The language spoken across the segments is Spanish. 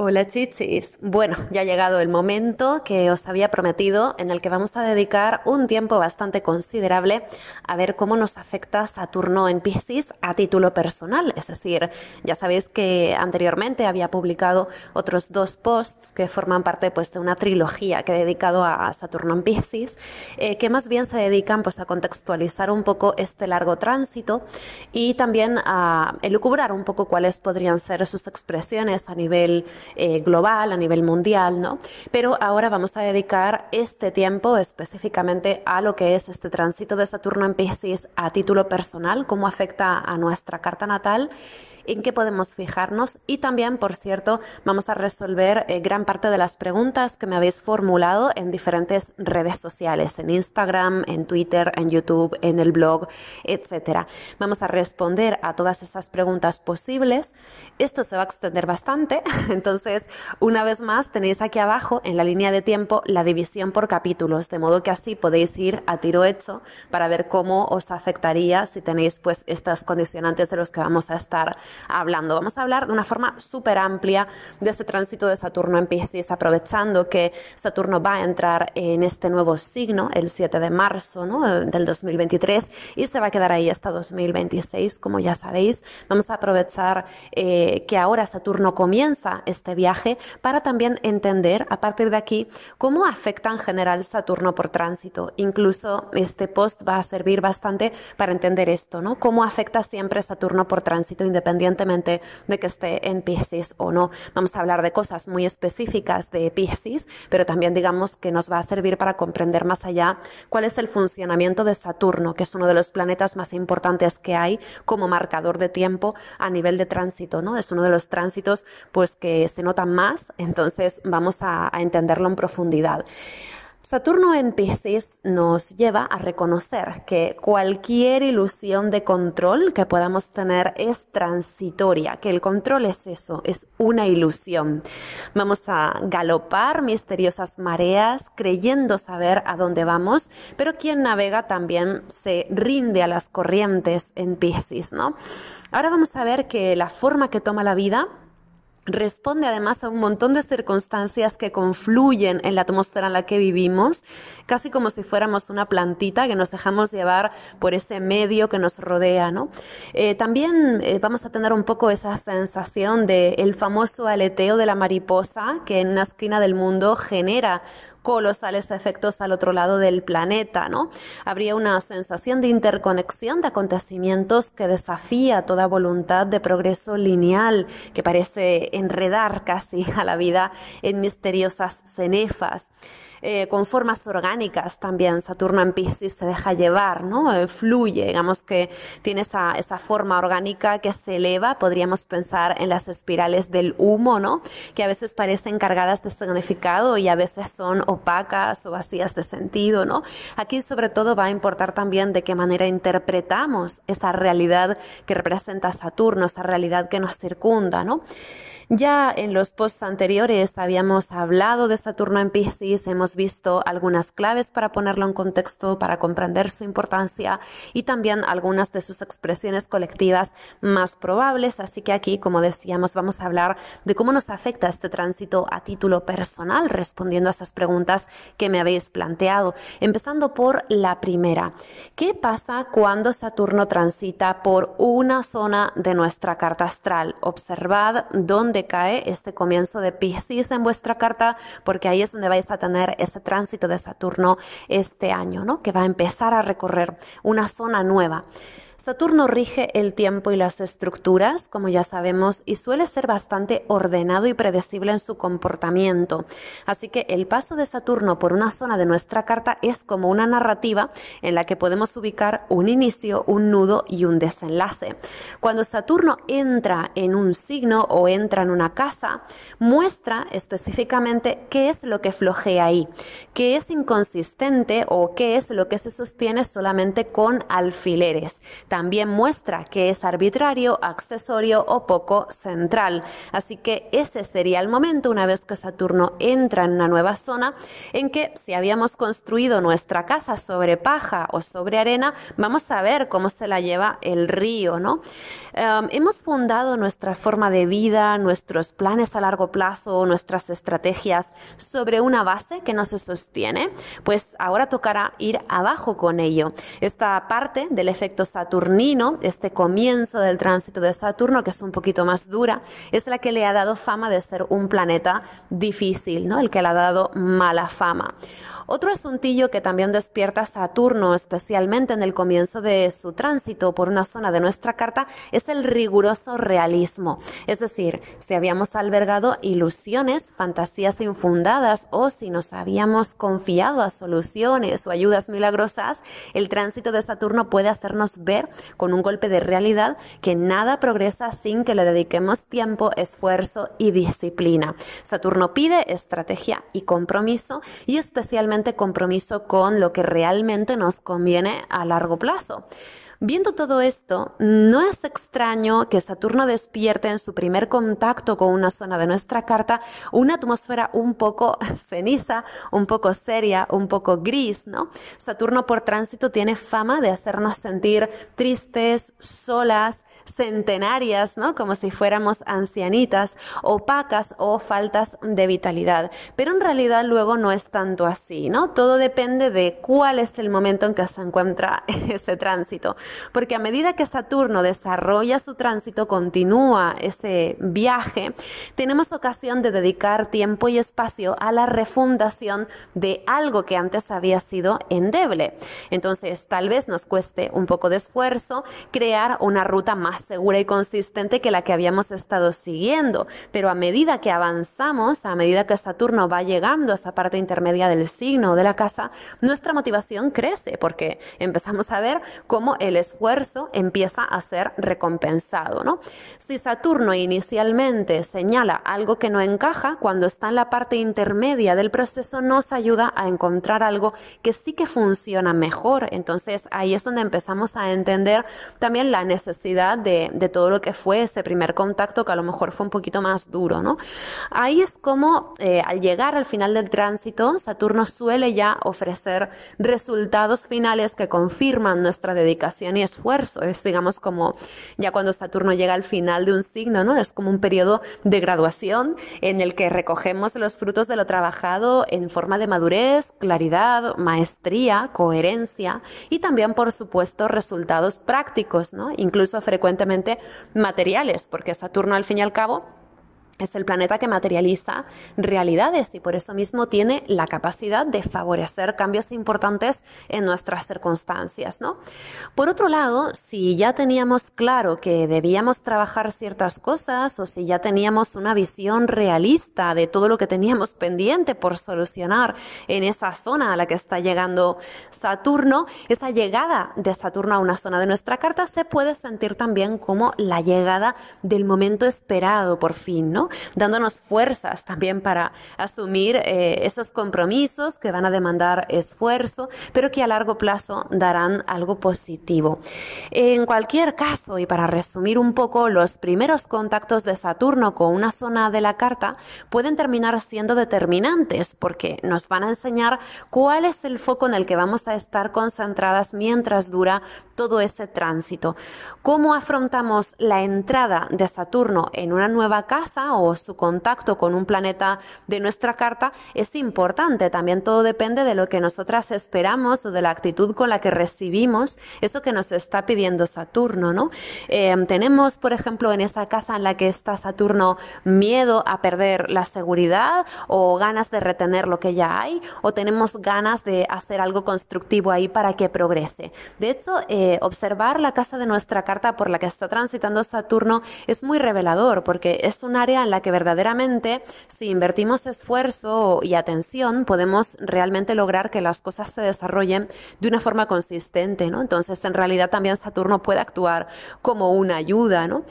Hola chichis. Bueno, ya ha llegado el momento que os había prometido en el que vamos a dedicar un tiempo bastante considerable a ver cómo nos afecta Saturno en Piscis a título personal. Es decir, ya sabéis que anteriormente había publicado otros dos posts que forman parte pues, de una trilogía que he dedicado a Saturno en Piscis, que más bien se dedican pues, a contextualizar un poco este largo tránsito y también a elucubrar un poco cuáles podrían ser sus expresiones a nivel global, a nivel mundial, ¿no? Pero ahora vamos a dedicar este tiempo específicamente a lo que es este tránsito de Saturno en Piscis a título personal, cómo afecta a nuestra carta natal, en qué podemos fijarnos y también, por cierto, vamos a resolver gran parte de las preguntas que me habéis formulado en diferentes redes sociales, en Instagram, en Twitter, en YouTube, en el blog, etcétera. Vamos a responder a todas esas preguntas posibles. Esto se va a extender bastante, entonces, una vez más, tenéis aquí abajo en la línea de tiempo la división por capítulos, de modo que así podéis ir a tiro hecho para ver cómo os afectaría si tenéis pues estas condicionantes de los que vamos a estar hablando. Vamos a hablar de una forma súper amplia de este tránsito de Saturno en Piscis, aprovechando que Saturno va a entrar en este nuevo signo el 7 de marzo, ¿no?, del 2023 y se va a quedar ahí hasta 2026, como ya sabéis. Vamos a aprovechar que ahora Saturno comienza este viaje para también entender a partir de aquí cómo afecta en general Saturno por tránsito. Incluso este post va a servir bastante para entender esto, ¿no? Cómo afecta siempre Saturno por tránsito independientemente de que esté en Piscis o no. Vamos a hablar de cosas muy específicas de Piscis, pero también digamos que nos va a servir para comprender más allá cuál es el funcionamiento de Saturno, que es uno de los planetas más importantes que hay como marcador de tiempo a nivel de tránsito, ¿no? Es uno de los tránsitos pues que se notan más, entonces vamos a entenderlo en profundidad. Saturno en Piscis nos lleva a reconocer que cualquier ilusión de control que podamos tener es transitoria, que el control es eso, es una ilusión. Vamos a galopar misteriosas mareas creyendo saber a dónde vamos, pero quien navega también se rinde a las corrientes en Piscis, ¿no? Ahora vamos a ver que la forma que toma la vida responde además a un montón de circunstancias que confluyen en la atmósfera en la que vivimos, casi como si fuéramos una plantita que nos dejamos llevar por ese medio que nos rodea, ¿no? También vamos a tener un poco esa sensación de el famoso aleteo de la mariposa que en una esquina del mundo genera colosales efectos al otro lado del planeta, ¿no? Habría una sensación de interconexión de acontecimientos que desafía toda voluntad de progreso lineal, que parece enredar casi a la vida en misteriosas cenefas. Con formas orgánicas también. Saturno en Piscis se deja llevar, ¿no? Fluye, digamos que tiene esa forma orgánica que se eleva. Podríamos pensar en las espirales del humo, ¿no?, que a veces parecen cargadas de significado y a veces son opacas o vacías de sentido, ¿no? Aquí sobre todo va a importar también de qué manera interpretamos esa realidad que representa Saturno, esa realidad que nos circunda, ¿no? Ya en los posts anteriores habíamos hablado de Saturno en Piscis, hemos visto algunas claves para ponerlo en contexto, para comprender su importancia y también algunas de sus expresiones colectivas más probables. Así que aquí, como decíamos, vamos a hablar de cómo nos afecta este tránsito a título personal, respondiendo a esas preguntas que me habéis planteado. Empezando por la primera. ¿Qué pasa cuando Saturno transita por una zona de nuestra carta astral? Observad dónde cae este comienzo de Piscis en vuestra carta, porque ahí es donde vais a tener ese tránsito de Saturno este año, ¿no?, que va a empezar a recorrer una zona nueva. Saturno rige el tiempo y las estructuras, como ya sabemos, y suele ser bastante ordenado y predecible en su comportamiento. Así que el paso de Saturno por una zona de nuestra carta es como una narrativa en la que podemos ubicar un inicio, un nudo y un desenlace. Cuando Saturno entra en un signo o entra en una casa, muestra específicamente qué es lo que flojea ahí, qué es inconsistente o qué es lo que se sostiene solamente con alfileres. también muestra que es arbitrario, accesorio o poco central. Así que ese sería el momento, una vez que Saturno entra en una nueva zona, en que si habíamos construido nuestra casa sobre paja o sobre arena, vamos a ver cómo se la lleva el río, ¿no? Hemos fundado nuestra forma de vida, nuestros planes a largo plazo, nuestras estrategias sobre una base que no se sostiene, pues ahora tocará ir abajo con ello. Esta parte del efecto saturnino, este comienzo del tránsito de Saturno, que es un poquito más dura, es la que le ha dado fama de ser un planeta difícil, ¿no? El que le ha dado mala fama. Otro asuntillo que también despierta Saturno, especialmente en el comienzo de su tránsito por una zona de nuestra carta, es el riguroso realismo. Es decir, si habíamos albergado ilusiones, fantasías infundadas o si nos habíamos confiado a soluciones o ayudas milagrosas, el tránsito de Saturno puede hacernos ver con un golpe de realidad que nada progresa sin que le dediquemos tiempo, esfuerzo y disciplina. Saturno pide estrategia y compromiso, y especialmente compromiso con lo que realmente nos conviene a largo plazo. Viendo todo esto, no es extraño que Saturno despierte en su primer contacto con una zona de nuestra carta una atmósfera un poco ceniza, un poco seria, un poco gris, ¿no? Saturno por tránsito tiene fama de hacernos sentir tristes, solas, centenarias, ¿no? Como si fuéramos ancianitas, opacas o faltas de vitalidad. Pero en realidad luego no es tanto así, ¿no? Todo depende de cuál es el momento en que se encuentra ese tránsito. Porque a medida que Saturno desarrolla su tránsito, continúa ese viaje, tenemos ocasión de dedicar tiempo y espacio a la refundación de algo que antes había sido endeble. Entonces, tal vez nos cueste un poco de esfuerzo crear una ruta más segura y consistente que la que habíamos estado siguiendo, pero a medida que avanzamos, a medida que Saturno va llegando a esa parte intermedia del signo o de la casa, nuestra motivación crece porque empezamos a ver cómo el esfuerzo empieza a ser recompensado, ¿no? Si Saturno inicialmente señala algo que no encaja, cuando está en la parte intermedia del proceso nos ayuda a encontrar algo que sí que funciona mejor. Entonces ahí es donde empezamos a entender también la necesidad de todo lo que fue ese primer contacto, que a lo mejor fue un poquito más duro, ¿no? Ahí es como al llegar al final del tránsito, Saturno suele ya ofrecer resultados finales que confirman nuestra dedicación y esfuerzo. Es, digamos, como ya cuando Saturno llega al final de un signo, ¿no? Es como un periodo de graduación en el que recogemos los frutos de lo trabajado en forma de madurez, claridad, maestría, coherencia y también, por supuesto, resultados prácticos, ¿no? Incluso frecuentemente materiales, porque Saturno, al fin y al cabo, es el planeta que materializa realidades y por eso mismo tiene la capacidad de favorecer cambios importantes en nuestras circunstancias, ¿no? Por otro lado, si ya teníamos claro que debíamos trabajar ciertas cosas o si ya teníamos una visión realista de todo lo que teníamos pendiente por solucionar en esa zona a la que está llegando Saturno, esa llegada de Saturno a una zona de nuestra carta se puede sentir también como la llegada del momento esperado por fin, ¿no? Dándonos fuerzas también para asumir esos compromisos que van a demandar esfuerzo, pero que a largo plazo darán algo positivo. En cualquier caso, y para resumir un poco, los primeros contactos de Saturno con una zona de la carta pueden terminar siendo determinantes porque nos van a enseñar cuál es el foco en el que vamos a estar concentradas mientras dura todo ese tránsito. Cómo afrontamos la entrada de Saturno en una nueva casa o su contacto con un planeta de nuestra carta es importante. También todo depende de lo que nosotras esperamos o de la actitud con la que recibimos eso que nos está pidiendo Saturno, ¿no? Tenemos, por ejemplo, en esa casa en la que está Saturno, miedo a perder la seguridad o ganas de retener lo que ya hay, o tenemos ganas de hacer algo constructivo ahí para que progrese. De hecho, observar la casa de nuestra carta por la que está transitando Saturno es muy revelador porque es un área energía en la que verdaderamente, si invertimos esfuerzo y atención, podemos realmente lograr que las cosas se desarrollen de una forma consistente, ¿no? Entonces, en realidad también Saturno puede actuar como una ayuda, ¿no?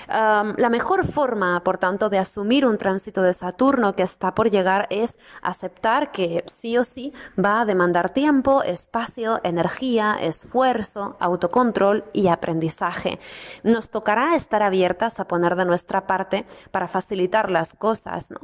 La mejor forma, por tanto, de asumir un tránsito de Saturno que está por llegar es aceptar que sí o sí va a demandar tiempo, espacio, energía, esfuerzo, autocontrol y aprendizaje. Nos tocará estar abiertas a poner de nuestra parte para facilitar las cosas, ¿no?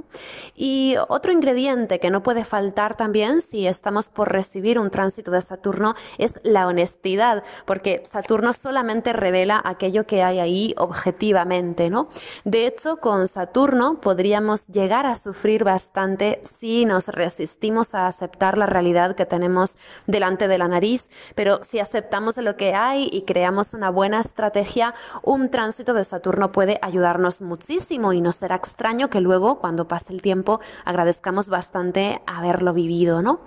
Y otro ingrediente que no puede faltar también si estamos por recibir un tránsito de Saturno es la honestidad, porque Saturno solamente revela aquello que hay ahí objetivamente, ¿no? De hecho, con Saturno podríamos llegar a sufrir bastante si nos resistimos a aceptar la realidad que tenemos delante de la nariz, pero si aceptamos lo que hay y creamos una buena estrategia, un tránsito de Saturno puede ayudarnos muchísimo y no será extraño que luego, cuando pase el tiempo, agradezcamos bastante haberlo vivido, ¿no?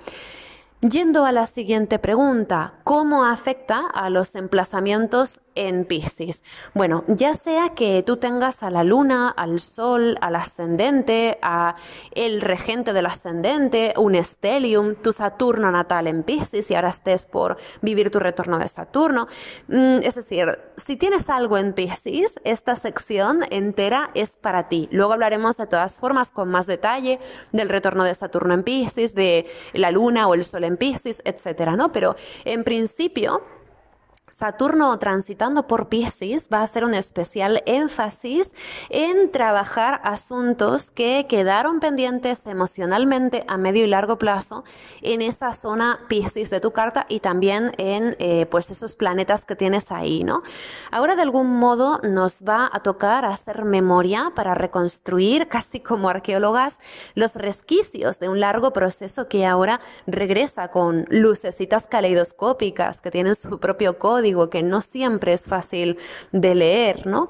Yendo a la siguiente pregunta, ¿cómo afecta a los emplazamientos en Piscis? Bueno, ya sea que tú tengas a la luna, al sol, al ascendente, a el regente del ascendente, un stellium, tu Saturno natal en Piscis y ahora estés por vivir tu retorno de Saturno. Es decir, si tienes algo en Piscis, esta sección entera es para ti. Luego hablaremos de todas formas con más detalle del retorno de Saturno en Piscis, de la luna o el sol en Piscis, etcétera, ¿no? Pero en principio, Saturno transitando por Piscis va a hacer un especial énfasis en trabajar asuntos que quedaron pendientes emocionalmente a medio y largo plazo en esa zona Piscis de tu carta y también en pues esos planetas que tienes ahí, ¿no? Ahora de algún modo nos va a tocar hacer memoria para reconstruir, casi como arqueólogas, los resquicios de un largo proceso que ahora regresa con lucecitas caleidoscópicas que tienen su propio código, que no siempre es fácil de leer, ¿no?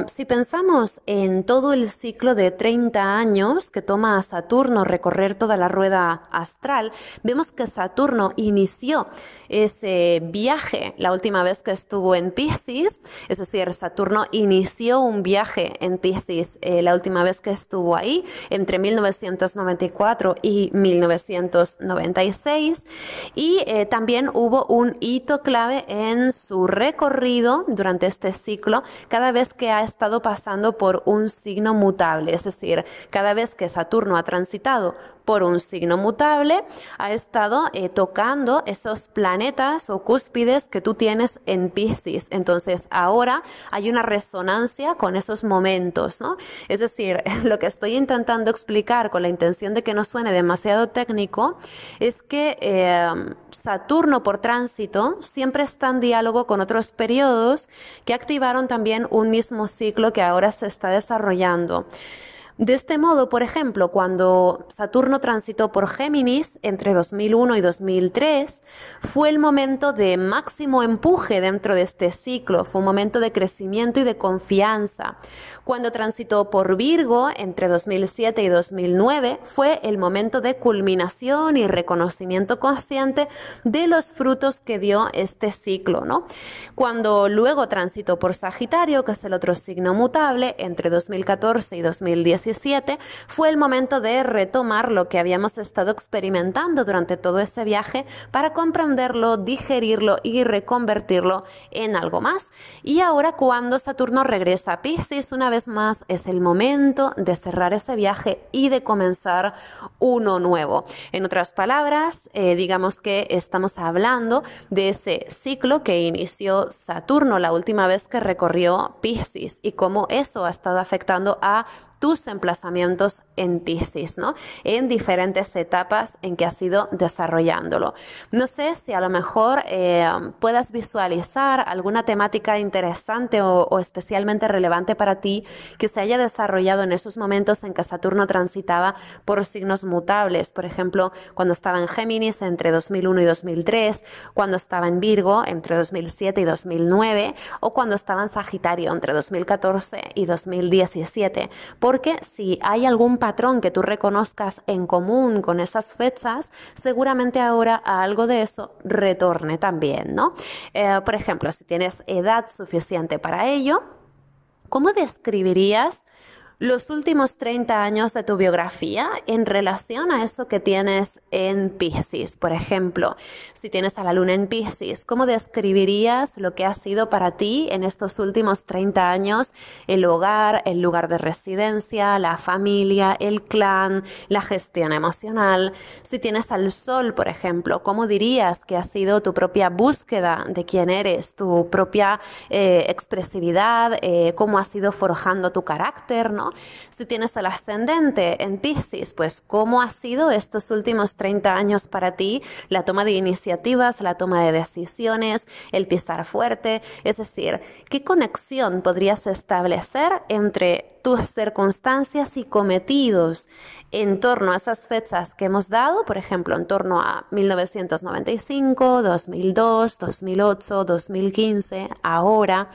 Si pensamos en todo el ciclo de 30 años que toma a Saturno recorrer toda la rueda astral, vemos que Saturno inició ese viaje la última vez que estuvo en Piscis, es decir, Saturno inició un viaje en Piscis la última vez que estuvo ahí, entre 1994 y 1996, y también hubo un hito clave en su recorrido durante este ciclo cada vez que ha estado pasando por un signo mutable, es decir, cada vez que Saturno ha transitado por un signo mutable, ha estado tocando esos planetas o cúspides que tú tienes en Piscis. Entonces, ahora hay una resonancia con esos momentos, ¿no? Es decir, lo que estoy intentando explicar con la intención de que no suene demasiado técnico es que Saturno por tránsito siempre está en diálogo con otros periodos que activaron también un mismo ciclo que ahora se está desarrollando. De este modo, por ejemplo, cuando Saturno transitó por Géminis entre 2001 y 2003, fue el momento de máximo empuje dentro de este ciclo, fue un momento de crecimiento y de confianza. Cuando transitó por Virgo entre 2007 y 2009, fue el momento de culminación y reconocimiento consciente de los frutos que dio este ciclo, ¿no? Cuando luego transitó por Sagitario, que es el otro signo mutable, entre 2014 y 2017, fue el momento de retomar lo que habíamos estado experimentando durante todo ese viaje para comprenderlo, digerirlo y reconvertirlo en algo más. Y ahora cuando Saturno regresa a Piscis, una vez más es el momento de cerrar ese viaje y de comenzar uno nuevo. En otras palabras, digamos que estamos hablando de ese ciclo que inició Saturno la última vez que recorrió Piscis y cómo eso ha estado afectando a tus emplazamientos en Piscis, ¿no? En diferentes etapas en que has ido desarrollándolo. No sé si a lo mejor puedas visualizar alguna temática interesante o especialmente relevante para ti que se haya desarrollado en esos momentos en que Saturno transitaba por signos mutables. Por ejemplo, cuando estaba en Géminis entre 2001 y 2003, cuando estaba en Virgo entre 2007 y 2009 o cuando estaba en Sagitario entre 2014 y 2017. Porque si hay algún patrón que tú reconozcas en común con esas fechas, seguramente ahora a algo de eso retorne también, ¿no? Por ejemplo, si tienes edad suficiente para ello, ¿cómo describirías Los últimos 30 años de tu biografía en relación a eso que tienes en Piscis. Por ejemplo, si tienes a la luna en Piscis, ¿cómo describirías lo que ha sido para ti en estos últimos 30 años el hogar, el lugar de residencia, la familia, el clan, la gestión emocional? Si tienes al sol, por ejemplo, ¿cómo dirías que ha sido tu propia búsqueda de quién eres, tu propia expresividad, cómo has ido forjando tu carácter, ¿no? Si tienes el ascendente en Piscis, pues cómo ha sido estos últimos 30 años para ti la toma de iniciativas, la toma de decisiones, el pisar fuerte, es decir, ¿qué conexión podrías establecer entre tus circunstancias y cometidos en torno a esas fechas que hemos dado, por ejemplo, en torno a 1995, 2002, 2008, 2015, ahora?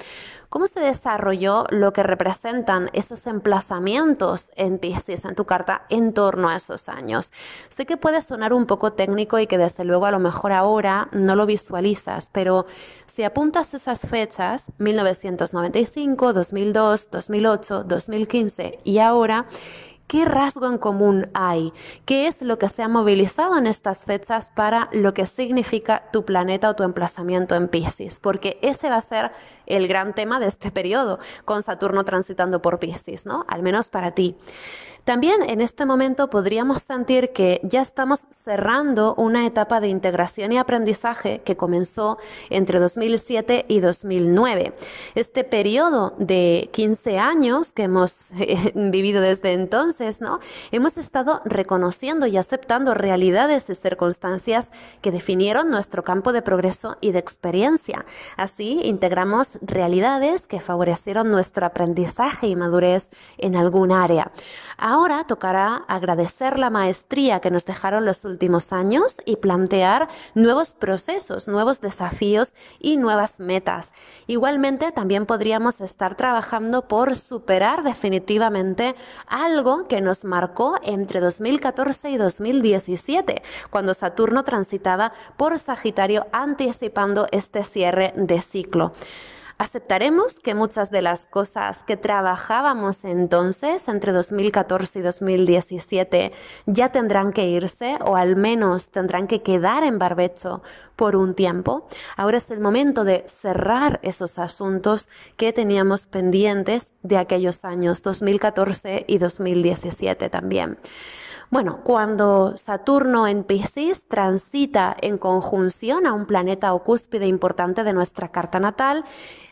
¿Cómo se desarrolló lo que representan esos emplazamientos en Piscis, en tu carta, en torno a esos años? Sé que puede sonar un poco técnico y que desde luego a lo mejor ahora no lo visualizas, pero si apuntas esas fechas, 1995, 2002, 2008, 2015 y ahora, ¿qué rasgo en común hay? ¿Qué es lo que se ha movilizado en estas fechas para lo que significa tu planeta o tu emplazamiento en Piscis? Porque ese va a ser el gran tema de este periodo, con Saturno transitando por Piscis, ¿no? Al menos para ti. También en este momento podríamos sentir que ya estamos cerrando una etapa de integración y aprendizaje que comenzó entre 2007 y 2009. Este periodo de 15 años que hemos vivido desde entonces, ¿no? Hemos estado reconociendo y aceptando realidades y circunstancias que definieron nuestro campo de progreso y de experiencia. Así integramos realidades que favorecieron nuestro aprendizaje y madurez en algún área. Ahora tocará agradecer la maestría que nos dejaron los últimos años y plantear nuevos procesos, nuevos desafíos y nuevas metas. Igualmente, también podríamos estar trabajando por superar definitivamente algo que nos marcó entre 2014 y 2017, cuando Saturno transitaba por Sagitario anticipando este cierre de ciclo. Aceptaremos que muchas de las cosas que trabajábamos entonces, entre 2014 y 2017, ya tendrán que irse o al menos tendrán que quedar en barbecho por un tiempo. Ahora es el momento de cerrar esos asuntos que teníamos pendientes de aquellos años 2014 y 2017 también. Bueno, cuando Saturno en Piscis transita en conjunción a un planeta o cúspide importante de nuestra carta natal,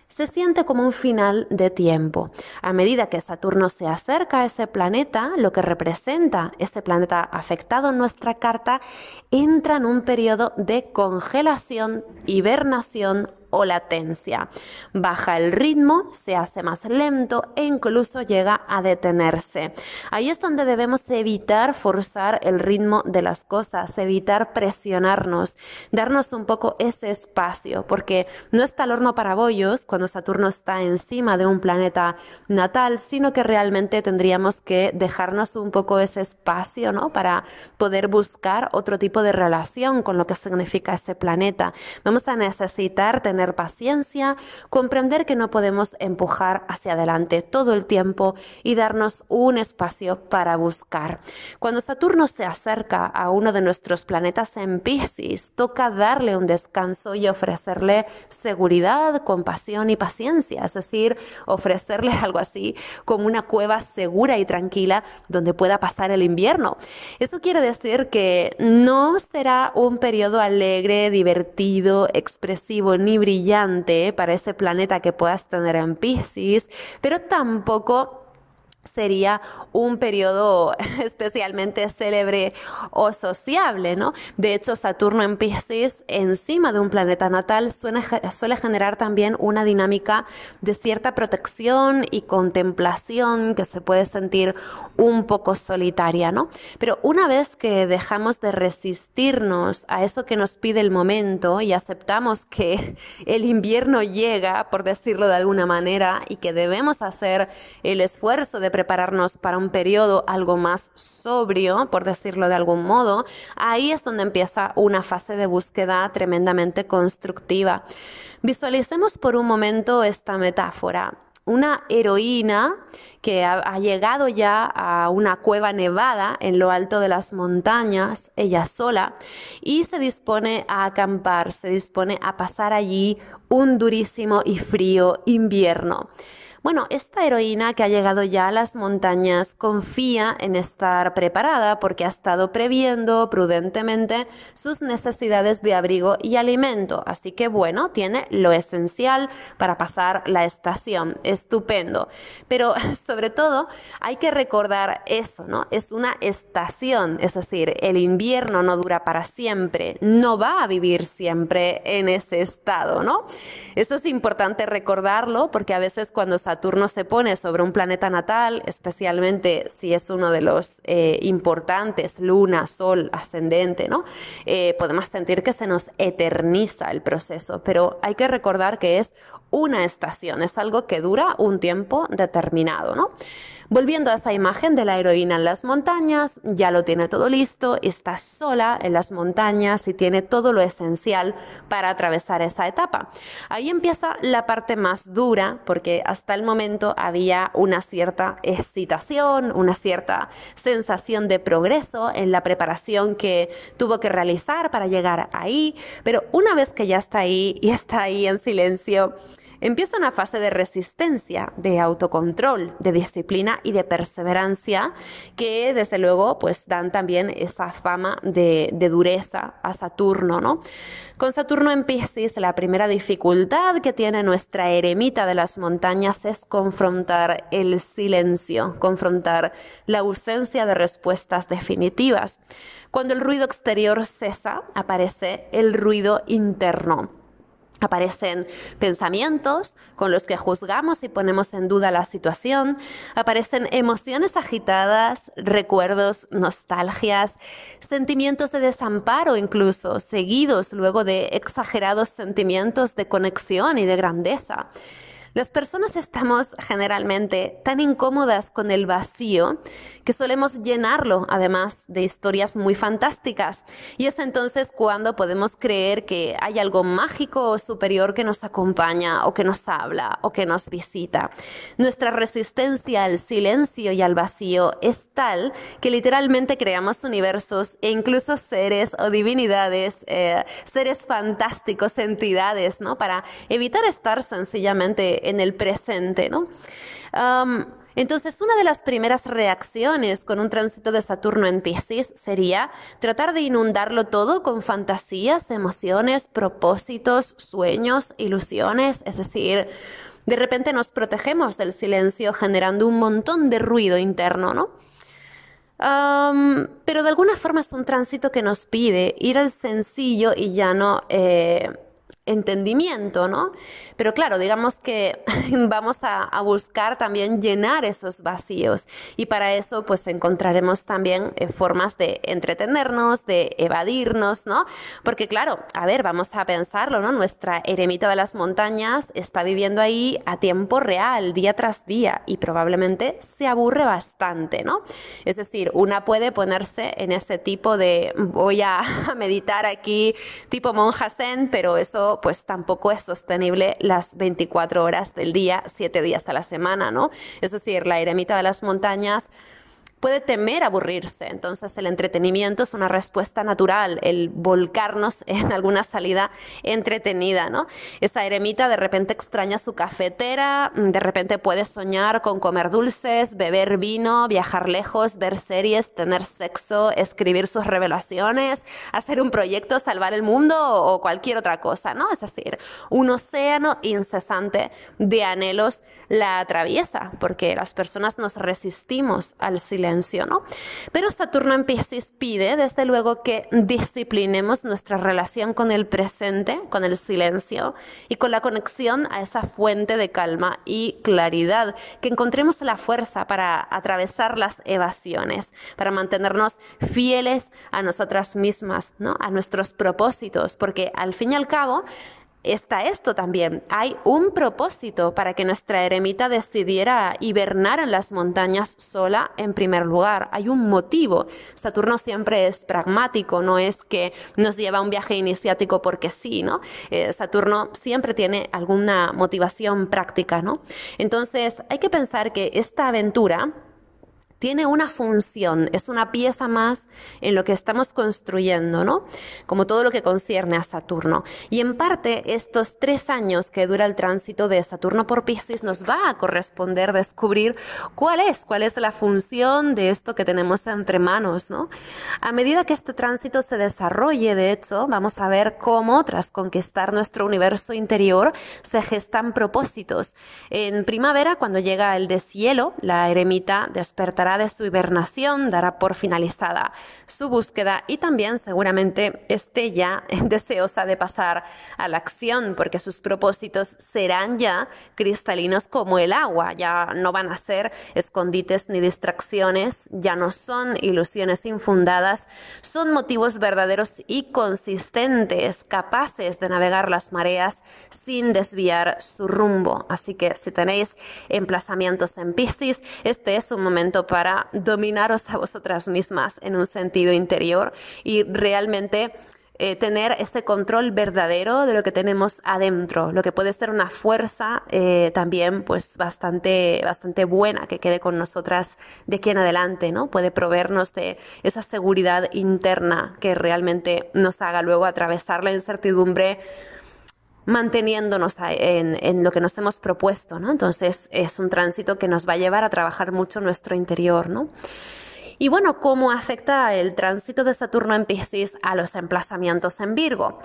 se siente como un final de tiempo. A medida que Saturno se acerca a ese planeta, lo que representa ese planeta afectado en nuestra carta, entra en un periodo de congelación, hibernación o latencia. Baja el ritmo, se hace más lento e incluso llega a detenerse. Ahí es donde debemos evitar forzar el ritmo de las cosas, evitar presionarnos, darnos un poco ese espacio, porque no está el horno para bollos cuando Saturno está encima de un planeta natal, sino que realmente tendríamos que dejarnos un poco ese espacio, ¿no? Para poder buscar otro tipo de relación con lo que significa ese planeta. Vamos a necesitar tener paciencia, comprender que no podemos empujar hacia adelante todo el tiempo y darnos un espacio para buscar. Cuando Saturno se acerca a uno de nuestros planetas en Piscis, toca darle un descanso y ofrecerle seguridad, compasión y paciencia, es decir, ofrecerle algo así como una cueva segura y tranquila donde pueda pasar el invierno. Eso quiere decir que no será un periodo alegre, divertido, expresivo ni brillante para ese planeta que puedas tener en Piscis, pero tampoco sería un periodo especialmente célebre o sociable, ¿no? De hecho, Saturno en Piscis, encima de un planeta natal, suele generar también una dinámica de cierta protección y contemplación que se puede sentir un poco solitaria, ¿no? Pero una vez que dejamos de resistirnos a eso que nos pide el momento y aceptamos que el invierno llega, por decirlo de alguna manera, y que debemos hacer el esfuerzo de prepararnos para un periodo algo más sobrio, por decirlo de algún modo, ahí es donde empieza una fase de búsqueda tremendamente constructiva. Visualicemos por un momento esta metáfora. una heroína que ha llegado ya a una cueva nevada en lo alto de las montañas, ella sola, y se dispone a acampar, se dispone a pasar allí un durísimo y frío invierno. Bueno, esta heroína que ha llegado ya a las montañas confía en estar preparada porque ha estado previendo prudentemente sus necesidades de abrigo y alimento. Así que bueno, tiene lo esencial para pasar la estación. Estupendo. Pero sobre todo hay que recordar eso, ¿no? Es una estación, es decir, el invierno no dura para siempre, no va a vivir siempre en ese estado, ¿no? Eso es importante recordarlo porque a veces cuando Saturno se pone sobre un planeta natal, especialmente si es uno de los importantes, Luna, Sol, ascendente, ¿no? Podemos sentir que se nos eterniza el proceso, pero hay que recordar que es una estación, es algo que dura un tiempo determinado, ¿no? Volviendo a esta imagen de la heroína en las montañas, ya lo tiene todo listo, está sola en las montañas y tiene todo lo esencial para atravesar esa etapa. Ahí empieza la parte más dura, porque hasta el momento había una cierta excitación, una cierta sensación de progreso en la preparación que tuvo que realizar para llegar ahí, pero una vez que ya está ahí y está ahí en silencio, empieza una fase de resistencia, de autocontrol, de disciplina y de perseverancia que desde luego pues dan también esa fama de dureza a Saturno, ¿no? Con Saturno en Piscis, la primera dificultad que tiene nuestra eremita de las montañas es confrontar el silencio, confrontar la ausencia de respuestas definitivas. Cuando el ruido exterior cesa, aparece el ruido interno. Aparecen pensamientos con los que juzgamos y ponemos en duda la situación, aparecen emociones agitadas, recuerdos, nostalgias, sentimientos de desamparo incluso, seguidos luego de exagerados sentimientos de conexión y de grandeza. Las personas estamos generalmente tan incómodas con el vacío que solemos llenarlo, además de historias muy fantásticas. Y es entonces cuando podemos creer que hay algo mágico o superior que nos acompaña, o que nos habla, o que nos visita. Nuestra resistencia al silencio y al vacío es tal que literalmente creamos universos e incluso seres o divinidades, seres fantásticos, entidades, ¿no? Para evitar estar sencillamente en el presente, ¿no? Entonces, una de las primeras reacciones con un tránsito de Saturno en Piscis sería tratar de inundarlo todo con fantasías, emociones, propósitos, sueños, ilusiones, es decir, de repente nos protegemos del silencio generando un montón de ruido interno, ¿no? Pero de alguna forma es un tránsito que nos pide ir al sencillo y llano entendimiento, ¿no? Pero claro, digamos que vamos a buscar también llenar esos vacíos y para eso pues encontraremos también formas de entretenernos, de evadirnos, ¿no? Porque claro, a ver, vamos a pensarlo, ¿no? Nuestra eremita de las montañas está viviendo ahí a tiempo real, día tras día y probablemente se aburre bastante, ¿no? Es decir, una puede ponerse en ese tipo de voy a meditar aquí tipo monja zen, pero eso pues tampoco es sostenible las 24 horas del día, 7 días a la semana, ¿no? Es decir, la eremita de las montañas puede temer aburrirse, entonces el entretenimiento es una respuesta natural, el volcarnos en alguna salida entretenida, ¿no? Esa eremita de repente extraña su cafetera, de repente puede soñar con comer dulces, beber vino, viajar lejos, ver series, tener sexo, escribir sus revelaciones, hacer un proyecto, salvar el mundo o cualquier otra cosa, ¿no? Es decir, un océano incesante de anhelos la atraviesa, porque las personas nos resistimos al silencio, ¿no? Pero Saturno en Piscis pide, desde luego, que disciplinemos nuestra relación con el presente, con el silencio y con la conexión a esa fuente de calma y claridad, que encontremos la fuerza para atravesar las evasiones, para mantenernos fieles a nosotras mismas, ¿no? A nuestros propósitos, porque al fin y al cabo está esto también. Hay un propósito para que nuestra eremita decidiera hibernar en las montañas sola en primer lugar. Hay un motivo. Saturno siempre es pragmático, no es que nos lleva a un viaje iniciático porque sí, ¿no? Saturno siempre tiene alguna motivación práctica, ¿no? Entonces hay que pensar que esta aventura tiene una función, es una pieza más en lo que estamos construyendo, ¿no? Como todo lo que concierne a Saturno. Y en parte, estos 3 años que dura el tránsito de Saturno por Piscis nos va a corresponder descubrir cuál es la función de esto que tenemos entre manos, ¿no? A medida que este tránsito se desarrolle, de hecho, vamos a ver cómo, tras conquistar nuestro universo interior, se gestan propósitos. En primavera, cuando llega el deshielo, la eremita despertará de su hibernación, dará por finalizada su búsqueda y también seguramente esté ya deseosa de pasar a la acción, porque sus propósitos serán ya cristalinos como el agua, ya no van a ser escondites ni distracciones, ya no son ilusiones infundadas, son motivos verdaderos y consistentes, capaces de navegar las mareas sin desviar su rumbo. Así que si tenéis emplazamientos en Piscis, este es un momento para dominaros a vosotras mismas en un sentido interior y realmente tener ese control verdadero de lo que tenemos adentro, lo que puede ser una fuerza también pues bastante buena que quede con nosotras de aquí en adelante, ¿no? Puede proveernos de esa seguridad interna que realmente nos haga luego atravesar la incertidumbre manteniéndonos en lo que nos hemos propuesto, ¿no? Entonces es un tránsito que nos va a llevar a trabajar mucho nuestro interior, ¿no? Y bueno, ¿cómo afecta el tránsito de Saturno en Piscis a los emplazamientos en Virgo?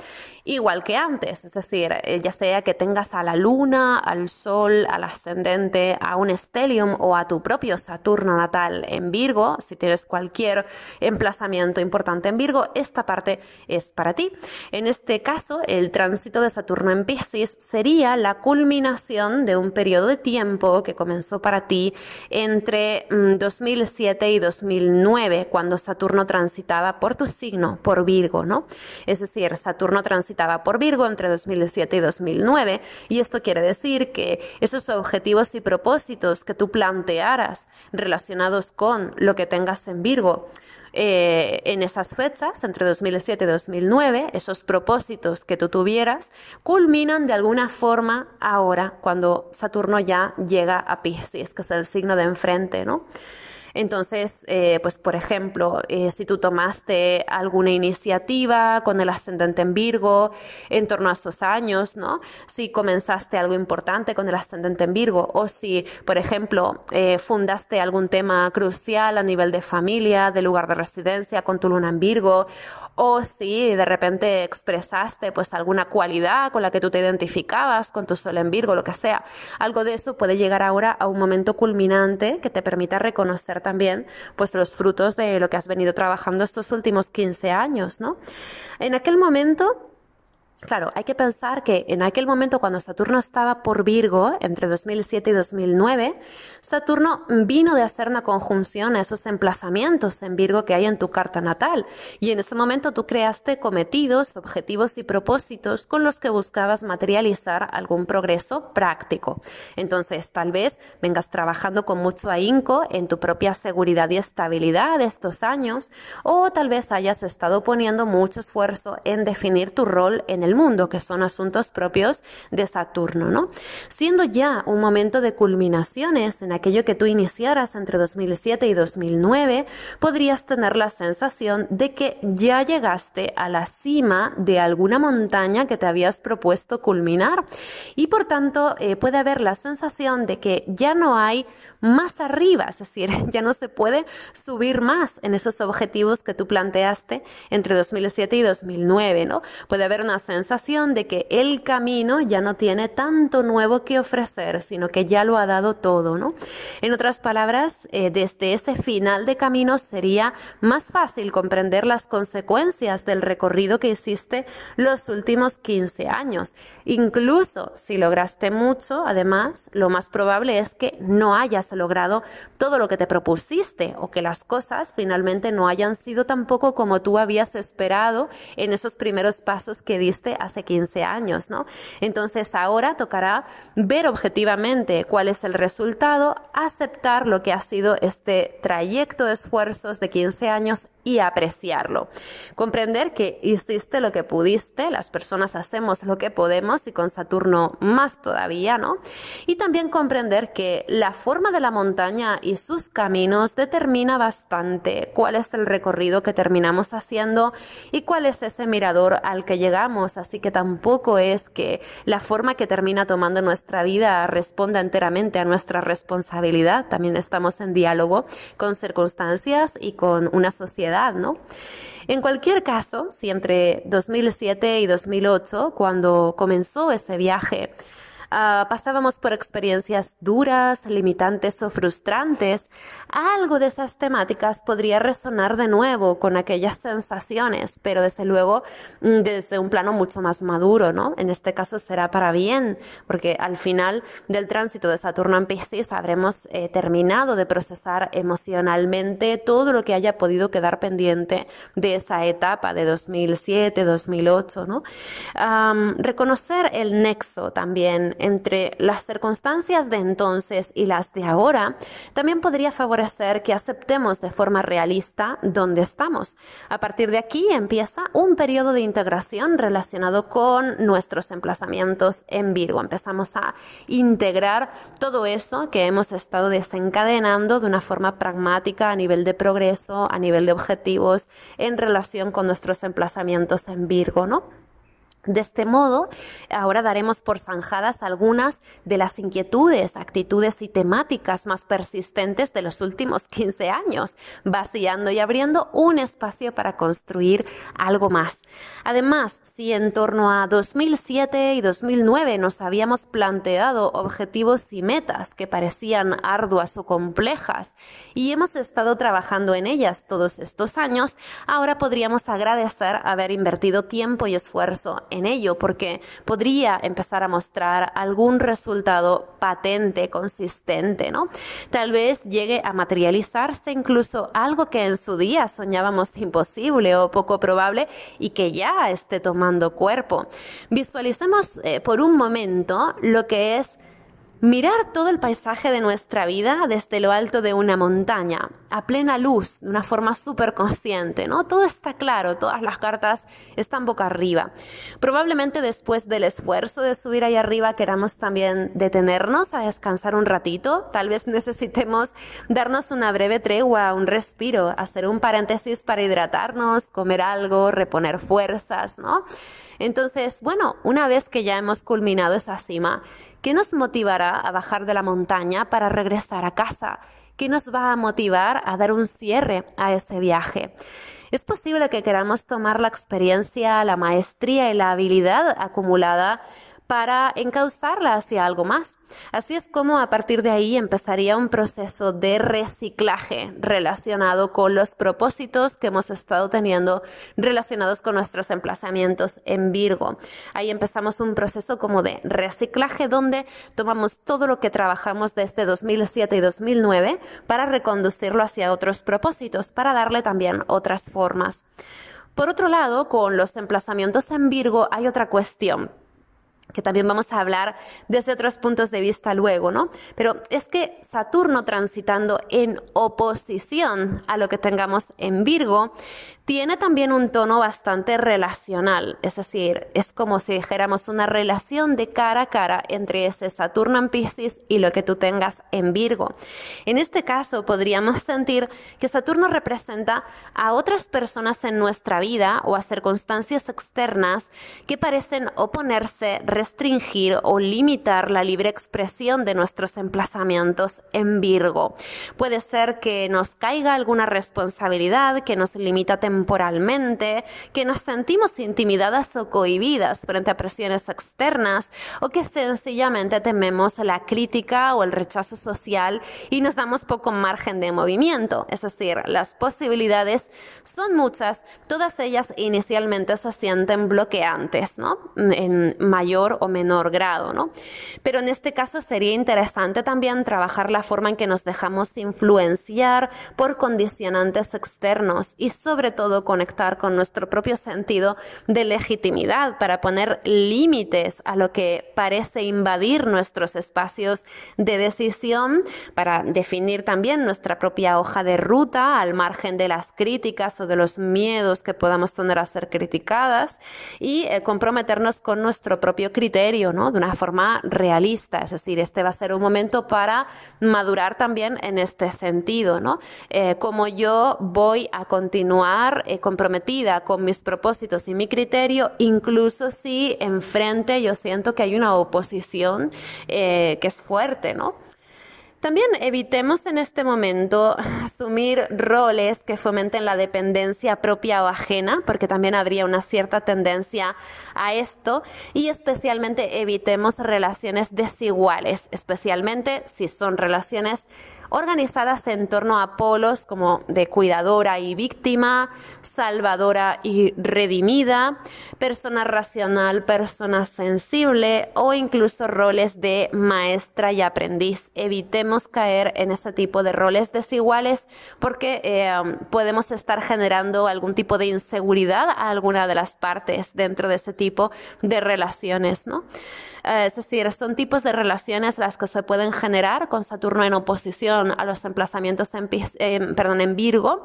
Igual que antes, es decir, ya sea que tengas a la Luna, al Sol, al ascendente, a un stellium o a tu propio Saturno natal en Virgo, si tienes cualquier emplazamiento importante en Virgo, esta parte es para ti. En este caso, el tránsito de Saturno en Piscis sería la culminación de un periodo de tiempo que comenzó para ti entre 2007 y 2009, cuando Saturno transitaba por tu signo, por Virgo, ¿no? Es decir, Saturno transitaba por Virgo entre 2007 y 2009, y esto quiere decir que esos objetivos y propósitos que tú plantearas relacionados con lo que tengas en Virgo, en esas fechas, entre 2007 y 2009, esos propósitos que tú tuvieras, culminan de alguna forma ahora, cuando Saturno ya llega a Piscis, que es el signo de enfrente, ¿no? Entonces, pues por ejemplo, si tú tomaste alguna iniciativa con el ascendente en Virgo en torno a esos años, ¿no? Si comenzaste algo importante con el ascendente en Virgo o si, por ejemplo, fundaste algún tema crucial a nivel de familia, de lugar de residencia con tu luna en Virgo, o si de repente expresaste pues alguna cualidad con la que tú te identificabas con tu sol en Virgo, lo que sea, algo de eso puede llegar ahora a un momento culminante que te permita reconocer también pues los frutos de lo que has venido trabajando estos últimos 15 años, ¿no? En aquel momento, claro, hay que pensar que en aquel momento cuando Saturno estaba por Virgo, entre 2007 y 2009, Saturno vino de hacer una conjunción a esos emplazamientos en Virgo que hay en tu carta natal. Y en ese momento tú creaste cometidos, objetivos y propósitos con los que buscabas materializar algún progreso práctico. Entonces, tal vez vengas trabajando con mucho ahínco en tu propia seguridad y estabilidad estos años, o tal vez hayas estado poniendo mucho esfuerzo en definir tu rol en el mundo, que son asuntos propios de Saturno, ¿no? Siendo ya un momento de culminaciones en aquello que tú iniciaras entre 2007 y 2009, podrías tener la sensación de que ya llegaste a la cima de alguna montaña que te habías propuesto culminar y por tanto puede haber la sensación de que ya no hay más arriba, es decir, ya no se puede subir más en esos objetivos que tú planteaste entre 2007 y 2009, ¿no? Puede haber una sensación de que el camino ya no tiene tanto nuevo que ofrecer, sino que ya lo ha dado todo, ¿no? En otras palabras, desde ese final de camino sería más fácil comprender las consecuencias del recorrido que hiciste los últimos 15 años. Incluso si lograste mucho, además, lo más probable es que no hayas logrado todo lo que te propusiste o que las cosas finalmente no hayan sido tampoco como tú habías esperado en esos primeros pasos que diste viviste hace 15 años, ¿no? Entonces ahora tocará ver objetivamente cuál es el resultado, aceptar lo que ha sido este trayecto de esfuerzos de 15 años y apreciarlo. Comprender que hiciste lo que pudiste, las personas hacemos lo que podemos y con Saturno más todavía, ¿no? Y también comprender que la forma de la montaña y sus caminos determina bastante cuál es el recorrido que terminamos haciendo y cuál es ese mirador al que llegamos. Así que tampoco es que la forma que termina tomando nuestra vida responda enteramente a nuestra responsabilidad. También estamos en diálogo con circunstancias y con una sociedad, ¿no? En cualquier caso, si entre 2007 y 2008, cuando comenzó ese viaje, pasábamos por experiencias duras, limitantes o frustrantes, algo de esas temáticas podría resonar de nuevo con aquellas sensaciones, pero desde luego desde un plano mucho más maduro, ¿no? En este caso será para bien, porque al final del tránsito de Saturno en Piscis habremos terminado de procesar emocionalmente todo lo que haya podido quedar pendiente de esa etapa de 2007, 2008, ¿no? Reconocer el nexo también entre las circunstancias de entonces y las de ahora también podría favorecer que aceptemos de forma realista dónde estamos. A partir de aquí empieza un periodo de integración relacionado con nuestros emplazamientos en Virgo. Empezamos a integrar todo eso que hemos estado desencadenando de una forma pragmática a nivel de progreso, a nivel de objetivos en relación con nuestros emplazamientos en Virgo, ¿no? De este modo, ahora daremos por zanjadas algunas de las inquietudes, actitudes y temáticas más persistentes de los últimos 15 años, vaciando y abriendo un espacio para construir algo más. Además, si en torno a 2007 y 2009 nos habíamos planteado objetivos y metas que parecían arduas o complejas y hemos estado trabajando en ellas todos estos años, ahora podríamos agradecer haber invertido tiempo y esfuerzo en ello, porque podría empezar a mostrar algún resultado patente, consistente, ¿no? Tal vez llegue a materializarse incluso algo que en su día soñábamos imposible o poco probable y que ya esté tomando cuerpo. Visualicemos por un momento lo que es mirar todo el paisaje de nuestra vida desde lo alto de una montaña, a plena luz, de una forma súper consciente, ¿no? Todo está claro, todas las cartas están boca arriba. Probablemente después del esfuerzo de subir ahí arriba queramos también detenernos a descansar un ratito. Tal vez necesitemos darnos una breve tregua, un respiro, hacer un paréntesis para hidratarnos, comer algo, reponer fuerzas, ¿no? Entonces, bueno, una vez que ya hemos culminado esa cima, ¿qué nos motivará a bajar de la montaña para regresar a casa? ¿Qué nos va a motivar a dar un cierre a ese viaje? Es posible que queramos tomar la experiencia, la maestría y la habilidad acumulada para encauzarla hacia algo más. Así es como a partir de ahí empezaría un proceso de reciclaje relacionado con los propósitos que hemos estado teniendo relacionados con nuestros emplazamientos en Virgo. Ahí empezamos un proceso como de reciclaje donde tomamos todo lo que trabajamos desde 2007 y 2009 para reconducirlo hacia otros propósitos, para darle también otras formas. Por otro lado, con los emplazamientos en Virgo hay otra cuestión que también vamos a hablar desde otros puntos de vista luego, ¿no? Pero es que Saturno transitando en oposición a lo que tengamos en Virgo, tiene también un tono bastante relacional, es decir, es como si dijéramos una relación de cara a cara entre ese Saturno en Piscis y lo que tú tengas en Virgo. En este caso podríamos sentir que Saturno representa a otras personas en nuestra vida o a circunstancias externas que parecen oponerse, restringir o limitar la libre expresión de nuestros emplazamientos en Virgo. Puede ser que nos caiga alguna responsabilidad que nos limita temporalmente, que nos sentimos intimidadas o cohibidas frente a presiones externas o que sencillamente tememos la crítica o el rechazo social y nos damos poco margen de movimiento. Es decir, las posibilidades son muchas, todas ellas inicialmente se sienten bloqueantes, ¿no? En mayor mayor o menor grado, ¿no? Pero en este caso sería interesante también trabajar la forma en que nos dejamos influenciar por condicionantes externos y sobre todo conectar con nuestro propio sentido de legitimidad para poner límites a lo que parece invadir nuestros espacios de decisión, para definir también nuestra propia hoja de ruta al margen de las críticas o de los miedos que podamos tener a ser criticadas y comprometernos con nuestro propio criterio, ¿no? De una forma realista. Es decir, este va a ser un momento para madurar también en este sentido, ¿no? Como yo voy a continuar comprometida con mis propósitos y mi criterio, incluso si enfrente yo siento que hay una oposición que es fuerte, ¿no? También evitemos en este momento asumir roles que fomenten la dependencia propia o ajena, porque también habría una cierta tendencia a esto, y especialmente evitemos relaciones desiguales, especialmente si son relaciones organizadas en torno a polos como de cuidadora y víctima, salvadora y redimida, persona racional, persona sensible o incluso roles de maestra y aprendiz. Evitemos caer en ese tipo de roles desiguales porque podemos estar generando algún tipo de inseguridad a alguna de las partes dentro de ese tipo de relaciones, ¿no? Es decir, son tipos de relaciones las que se pueden generar con Saturno en oposición a los emplazamientos en Virgo.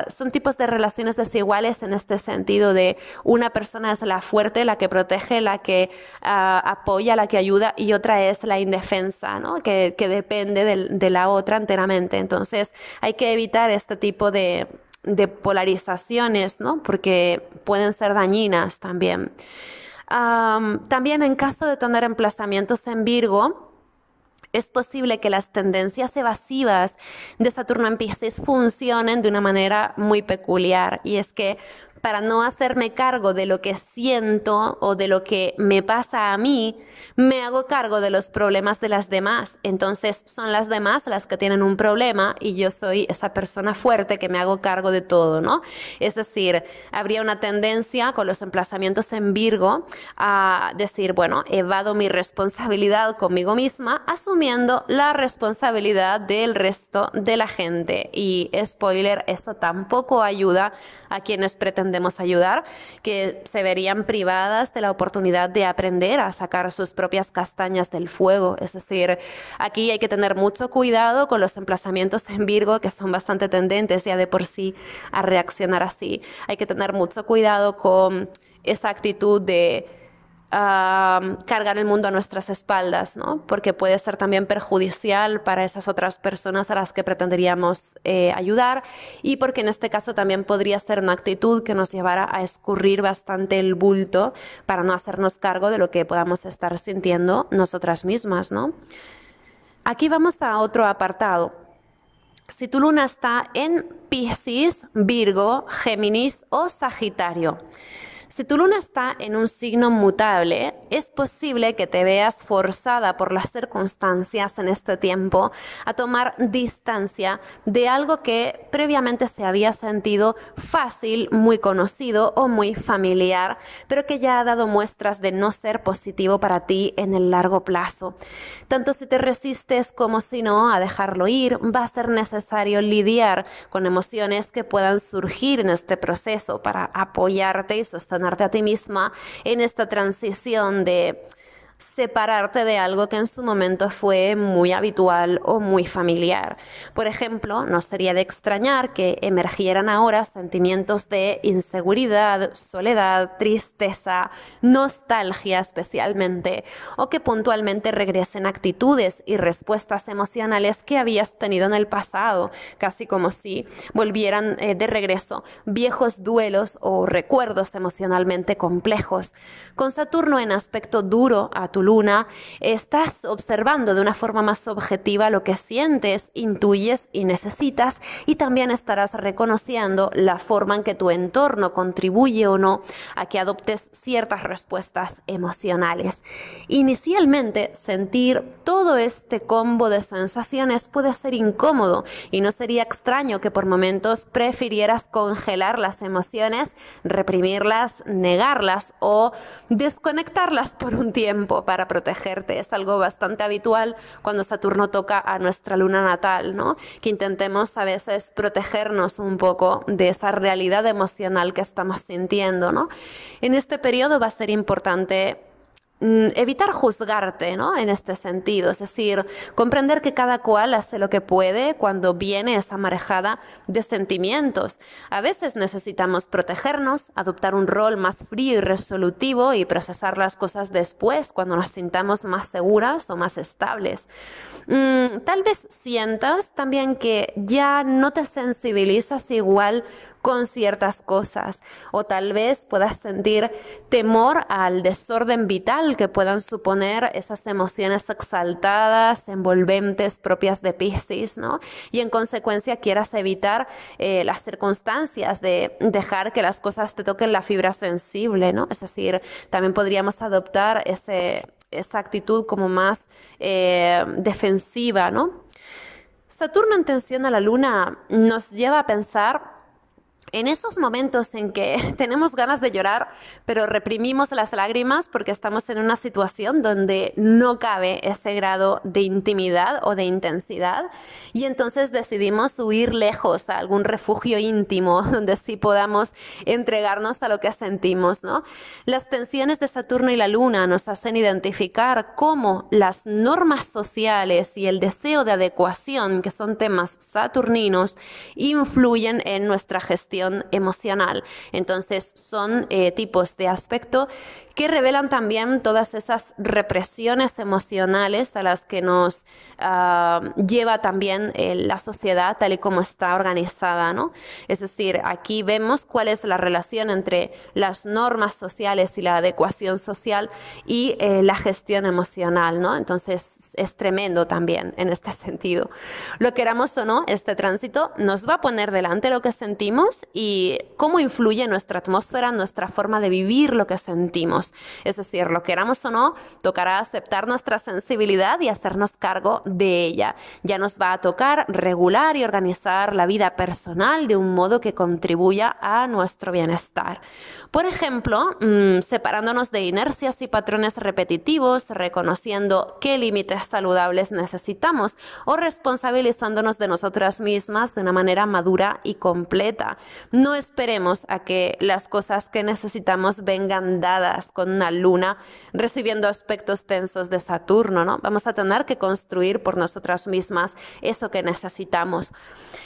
Son tipos de relaciones desiguales en este sentido de una persona es la fuerte, la que protege, la que apoya, la que ayuda, y otra es la indefensa, ¿no? que depende de la otra enteramente. Entonces hay que evitar este tipo de polarizaciones, ¿no? Porque pueden ser dañinas también. También en caso de tener emplazamientos en Virgo, es posible que las tendencias evasivas de Saturno en Piscis funcionen de una manera muy peculiar, y es que para no hacerme cargo de lo que siento o de lo que me pasa a mí, me hago cargo de los problemas de las demás. Entonces son las demás las que tienen un problema y yo soy esa persona fuerte que me hago cargo de todo, ¿no? Es decir, habría una tendencia con los emplazamientos en Virgo a decir, bueno, evado mi responsabilidad conmigo misma, asumiendo la responsabilidad del resto de la gente. Y spoiler, eso tampoco ayuda a quienes pretendemos ayudar, que se verían privadas de la oportunidad de aprender a sacar sus propias castañas del fuego. Es decir, aquí hay que tener mucho cuidado con los emplazamientos en Virgo, que son bastante tendentes ya de por sí a reaccionar así. Hay que tener mucho cuidado con esa actitud de cargar el mundo a nuestras espaldas, ¿no? Porque puede ser también perjudicial para esas otras personas a las que pretenderíamos ayudar, y porque en este caso también podría ser una actitud que nos llevara a escurrir bastante el bulto para no hacernos cargo de lo que podamos estar sintiendo nosotras mismas, ¿no? Aquí vamos a otro apartado. Si tu luna está en Piscis, Virgo, Géminis o Sagitario, si tu luna está en un signo mutable, es posible que te veas forzada por las circunstancias en este tiempo a tomar distancia de algo que previamente se había sentido fácil, muy conocido o muy familiar, pero que ya ha dado muestras de no ser positivo para ti en el largo plazo. Tanto si te resistes como si no a dejarlo ir, va a ser necesario lidiar con emociones que puedan surgir en este proceso para apoyarte y sostenerte a ti misma en esta transición de separarte de algo que en su momento fue muy habitual o muy familiar. Por ejemplo, no sería de extrañar que emergieran ahora sentimientos de inseguridad, soledad, tristeza, nostalgia especialmente, o que puntualmente regresen actitudes y respuestas emocionales que habías tenido en el pasado, casi como si volvieran de regreso viejos duelos o recuerdos emocionalmente complejos. Con Saturno en aspecto duro a a tu luna, estás observando de una forma más objetiva lo que sientes, intuyes y necesitas, y también estarás reconociendo la forma en que tu entorno contribuye o no a que adoptes ciertas respuestas emocionales. Inicialmente, sentir todo este combo de sensaciones puede ser incómodo y no sería extraño que por momentos prefirieras congelar las emociones, reprimirlas, negarlas o desconectarlas por un tiempo para protegerte. Es algo bastante habitual cuando Saturno toca a nuestra luna natal, ¿no? Que intentemos a veces protegernos un poco de esa realidad emocional que estamos sintiendo, ¿no? En este periodo va a ser importante evitar juzgarte, ¿no? En este sentido, es decir, comprender que cada cual hace lo que puede cuando viene esa marejada de sentimientos. A veces necesitamos protegernos, adoptar un rol más frío y resolutivo y procesar las cosas después, cuando nos sintamos más seguras o más estables. Tal vez sientas también que ya no te sensibilizas igual con ciertas cosas, o tal vez puedas sentir temor al desorden vital que puedan suponer esas emociones exaltadas, envolventes, propias de Piscis, ¿no? Y en consecuencia quieras evitar las circunstancias de dejar que las cosas te toquen la fibra sensible, ¿no? Es decir, también podríamos adoptar esa actitud como más defensiva, ¿no? Saturno en tensión a la luna nos lleva a pensar en esos momentos en que tenemos ganas de llorar, pero reprimimos las lágrimas porque estamos en una situación donde no cabe ese grado de intimidad o de intensidad, y entonces decidimos huir lejos a algún refugio íntimo donde sí podamos entregarnos a lo que sentimos, ¿no? Las tensiones de Saturno y la Luna nos hacen identificar cómo las normas sociales y el deseo de adecuación, que son temas saturninos, influyen en nuestra gestión emocional. Entonces son tipos de aspecto que revelan también todas esas represiones emocionales a las que nos lleva también la sociedad tal y como está organizada, ¿no? Es decir, aquí vemos cuál es la relación entre las normas sociales y la adecuación social y la gestión emocional, ¿no? Entonces es tremendo también en este sentido. Lo queramos o no, este tránsito nos va a poner delante lo que sentimos y cómo influye nuestra atmósfera, nuestra forma de vivir lo que sentimos. Es decir, lo queramos o no, tocará aceptar nuestra sensibilidad y hacernos cargo de ella. Ya nos va a tocar regular y organizar la vida personal de un modo que contribuya a nuestro bienestar. Por ejemplo, separándonos de inercias y patrones repetitivos, reconociendo qué límites saludables necesitamos o responsabilizándonos de nosotras mismas de una manera madura y completa. No esperemos a que las cosas que necesitamos vengan dadas con una luna recibiendo aspectos tensos de Saturno, ¿no? Vamos a tener que construir por nosotras mismas eso que necesitamos.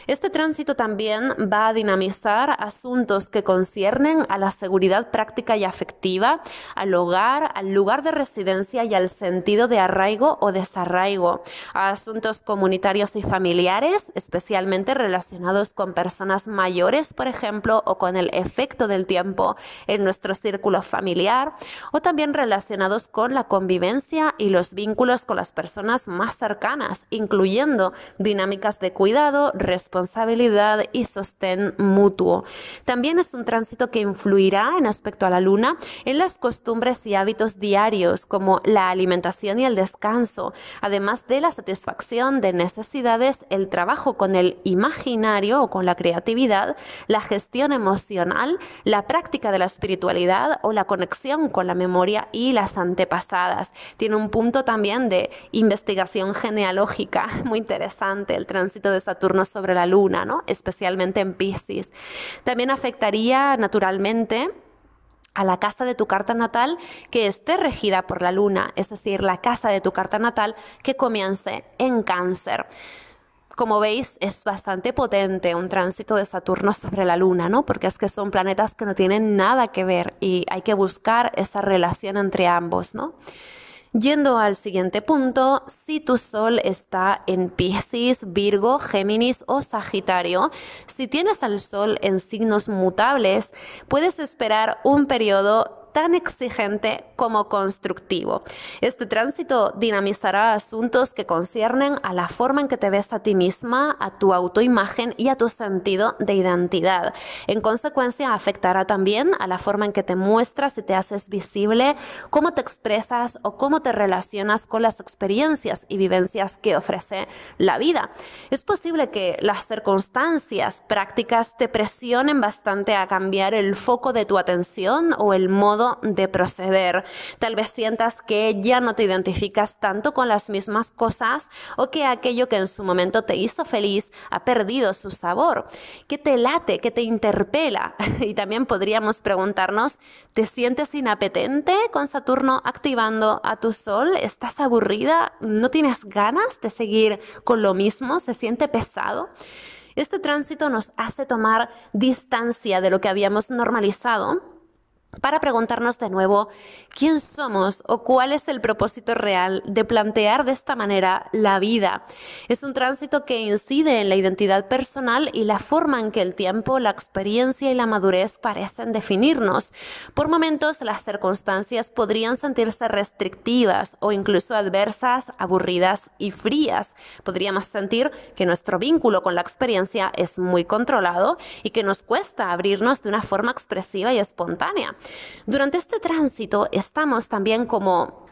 Este tránsito también va a dinamizar asuntos que conciernen a la seguridad práctica y afectiva, al hogar, al lugar de residencia y al sentido de arraigo o desarraigo, a asuntos comunitarios y familiares, especialmente relacionados con personas mayores, por ejemplo, o con el efecto del tiempo en nuestro círculo familiar, o también relacionados con la convivencia y los vínculos con las personas más cercanas, incluyendo dinámicas de cuidado, responsabilidad y sostén mutuo. También es un tránsito que influirá en aspecto a la luna en las costumbres y hábitos diarios, como la alimentación y el descanso, además de la satisfacción de necesidades, el trabajo con el imaginario o con la creatividad, la gestión emocional, la práctica de la espiritualidad o la conexión con la memoria y las antepasadas. Tiene un punto también de investigación genealógica muy interesante el tránsito de Saturno sobre la Luna, ¿no? Especialmente en Piscis. También afectaría naturalmente a la casa de tu carta natal que esté regida por la Luna, es decir, la casa de tu carta natal que comience en Cáncer. Como veis, es bastante potente un tránsito de Saturno sobre la Luna, ¿no? Porque es que son planetas que no tienen nada que ver y hay que buscar esa relación entre ambos, ¿no? Yendo al siguiente punto, si tu Sol está en Piscis, Virgo, Géminis o Sagitario, si tienes al Sol en signos mutables, puedes esperar un periodo tan exigente como constructivo. Este tránsito dinamizará asuntos que conciernen a la forma en que te ves a ti misma, a tu autoimagen y a tu sentido de identidad. En consecuencia, afectará también a la forma en que te muestras y te haces visible, cómo te expresas o cómo te relacionas con las experiencias y vivencias que ofrece la vida. Es posible que las circunstancias prácticas te presionen bastante a cambiar el foco de tu atención o el modo de proceder. Tal vez sientas que ya no te identificas tanto con las mismas cosas o que aquello que en su momento te hizo feliz ha perdido su sabor. ¿Qué te late? ¿Qué te interpela? Y también podríamos preguntarnos, ¿te sientes inapetente con Saturno activando a tu Sol? ¿Estás aburrida? ¿No tienes ganas de seguir con lo mismo? ¿Se siente pesado? Este tránsito nos hace tomar distancia de lo que habíamos normalizado para preguntarnos de nuevo quién somos o cuál es el propósito real de plantear de esta manera la vida. Es un tránsito que incide en la identidad personal y la forma en que el tiempo, la experiencia y la madurez parecen definirnos. Por momentos, las circunstancias podrían sentirse restrictivas o incluso adversas, aburridas y frías. Podríamos sentir que nuestro vínculo con la experiencia es muy controlado y que nos cuesta abrirnos de una forma expresiva y espontánea. Durante este tránsito estamos también como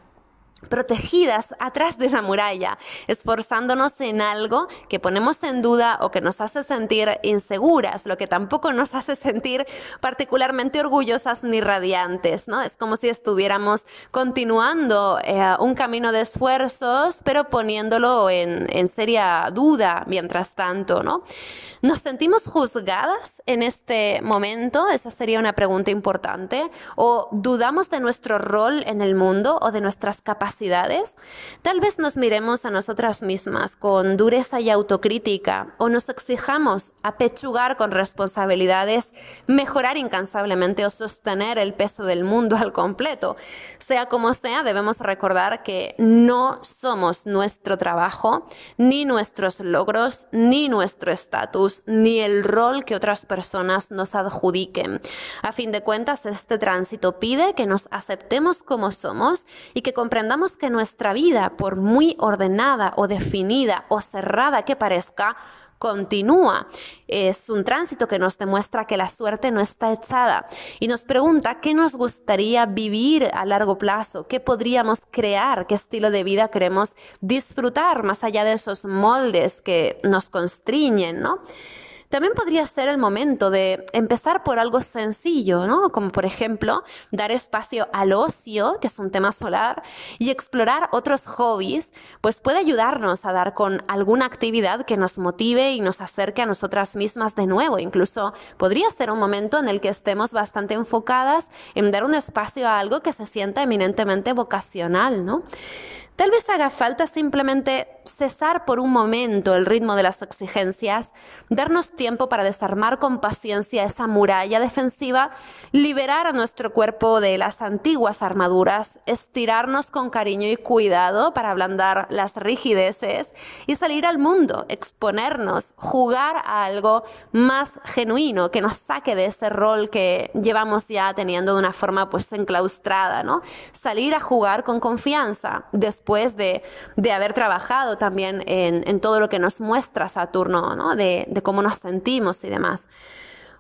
protegidas atrás de una muralla, esforzándonos en algo que ponemos en duda o que nos hace sentir inseguras, lo que tampoco nos hace sentir particularmente orgullosas ni radiantes, ¿no? Es como si estuviéramos continuando un camino de esfuerzos, pero poniéndolo en seria duda mientras tanto, ¿no? ¿Nos sentimos juzgadas en este momento? Esa sería una pregunta importante. ¿O dudamos de nuestro rol en el mundo o de nuestras capacidades? Tal vez nos miremos a nosotras mismas con dureza y autocrítica o nos exijamos apechugar con responsabilidades, mejorar incansablemente o sostener el peso del mundo al completo. Sea como sea, debemos recordar que no somos nuestro trabajo, ni nuestros logros, ni nuestro estatus, ni el rol que otras personas nos adjudiquen. A fin de cuentas, este tránsito pide que nos aceptemos como somos y que comprendamos que nuestra vida, por muy ordenada o definida o cerrada que parezca, continúa. Es un tránsito que nos demuestra que la suerte no está echada y nos pregunta qué nos gustaría vivir a largo plazo, qué podríamos crear, qué estilo de vida queremos disfrutar más allá de esos moldes que nos constriñen, ¿no? También podría ser el momento de empezar por algo sencillo, ¿no? Como por ejemplo, dar espacio al ocio, que es un tema solar, y explorar otros hobbies, pues puede ayudarnos a dar con alguna actividad que nos motive y nos acerque a nosotras mismas de nuevo. Incluso podría ser un momento en el que estemos bastante enfocadas en dar un espacio a algo que se sienta eminentemente vocacional, ¿no? Tal vez haga falta simplemente cesar por un momento el ritmo de las exigencias, darnos tiempo para desarmar con paciencia esa muralla defensiva, liberar a nuestro cuerpo de las antiguas armaduras, estirarnos con cariño y cuidado para ablandar las rigideces y salir al mundo, exponernos, jugar a algo más genuino que nos saque de ese rol que llevamos ya teniendo de una forma pues enclaustrada, ¿no? Salir a jugar con confianza después de haber trabajado también en todo lo que nos muestra Saturno, ¿no? De cómo nos sentimos y demás.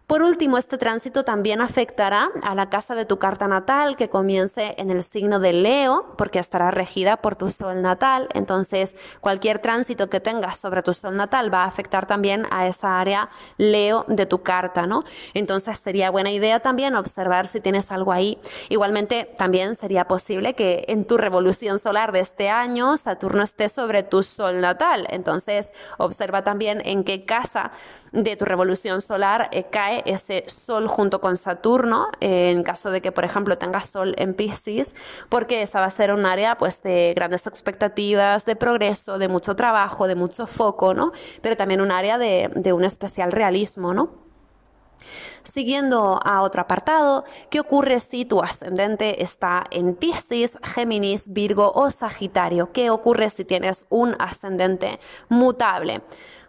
Por último, este tránsito también afectará a la casa de tu carta natal que comience en el signo de Leo, porque estará regida por tu sol natal. Entonces, cualquier tránsito que tengas sobre tu sol natal va a afectar también a esa área Leo de tu carta, ¿no? Entonces, sería buena idea también observar si tienes algo ahí. Igualmente, también sería posible que en tu revolución solar de este año, Saturno esté sobre tu sol natal. Entonces, observa también en qué casa de tu revolución solar cae ese Sol junto con Saturno, en caso de que, por ejemplo, tengas Sol en Piscis, porque esa va a ser un área pues, de grandes expectativas, de progreso, de mucho trabajo, de mucho foco, ¿no? Pero también un área de un especial realismo, ¿no? Siguiendo a otro apartado, ¿qué ocurre si tu ascendente está en Piscis, Géminis, Virgo o Sagitario? ¿Qué ocurre si tienes un ascendente mutable?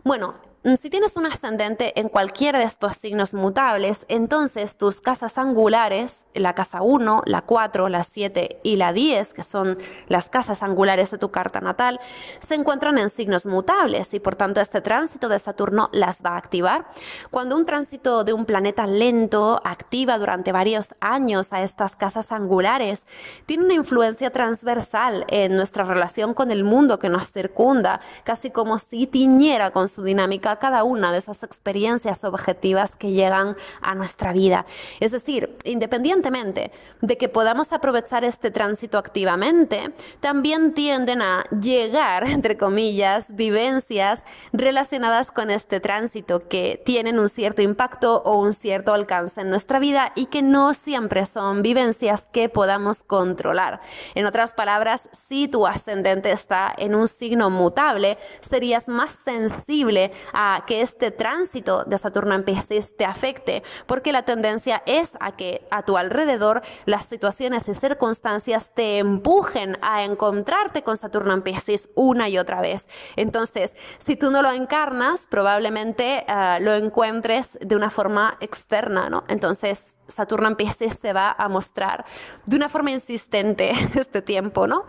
Bueno, Si tienes un ascendente en cualquiera de estos signos mutables, entonces tus casas angulares, la casa 1, la 4, la 7 y la 10, que son las casas angulares de tu carta natal, se encuentran en signos mutables y por tanto este tránsito de Saturno las va a activar. Cuando un tránsito de un planeta lento activa durante varios años a estas casas angulares, tiene una influencia transversal en nuestra relación con el mundo que nos circunda, casi como si tiñera con su dinámica cada una de esas experiencias objetivas que llegan a nuestra vida. Es decir, independientemente de que podamos aprovechar este tránsito activamente, también tienden a llegar, entre comillas, vivencias relacionadas con este tránsito que tienen un cierto impacto o un cierto alcance en nuestra vida y que no siempre son vivencias que podamos controlar. En otras palabras, si tu ascendente está en un signo mutable, serías más sensible a que este tránsito de Saturno en Piscis te afecte, porque la tendencia es a que a tu alrededor las situaciones y circunstancias te empujen a encontrarte con Saturno en Piscis una y otra vez. Entonces, si tú no lo encarnas, probablemente lo encuentres de una forma externa, ¿no? Entonces, Saturno en Piscis se va a mostrar de una forma insistente este tiempo, ¿no?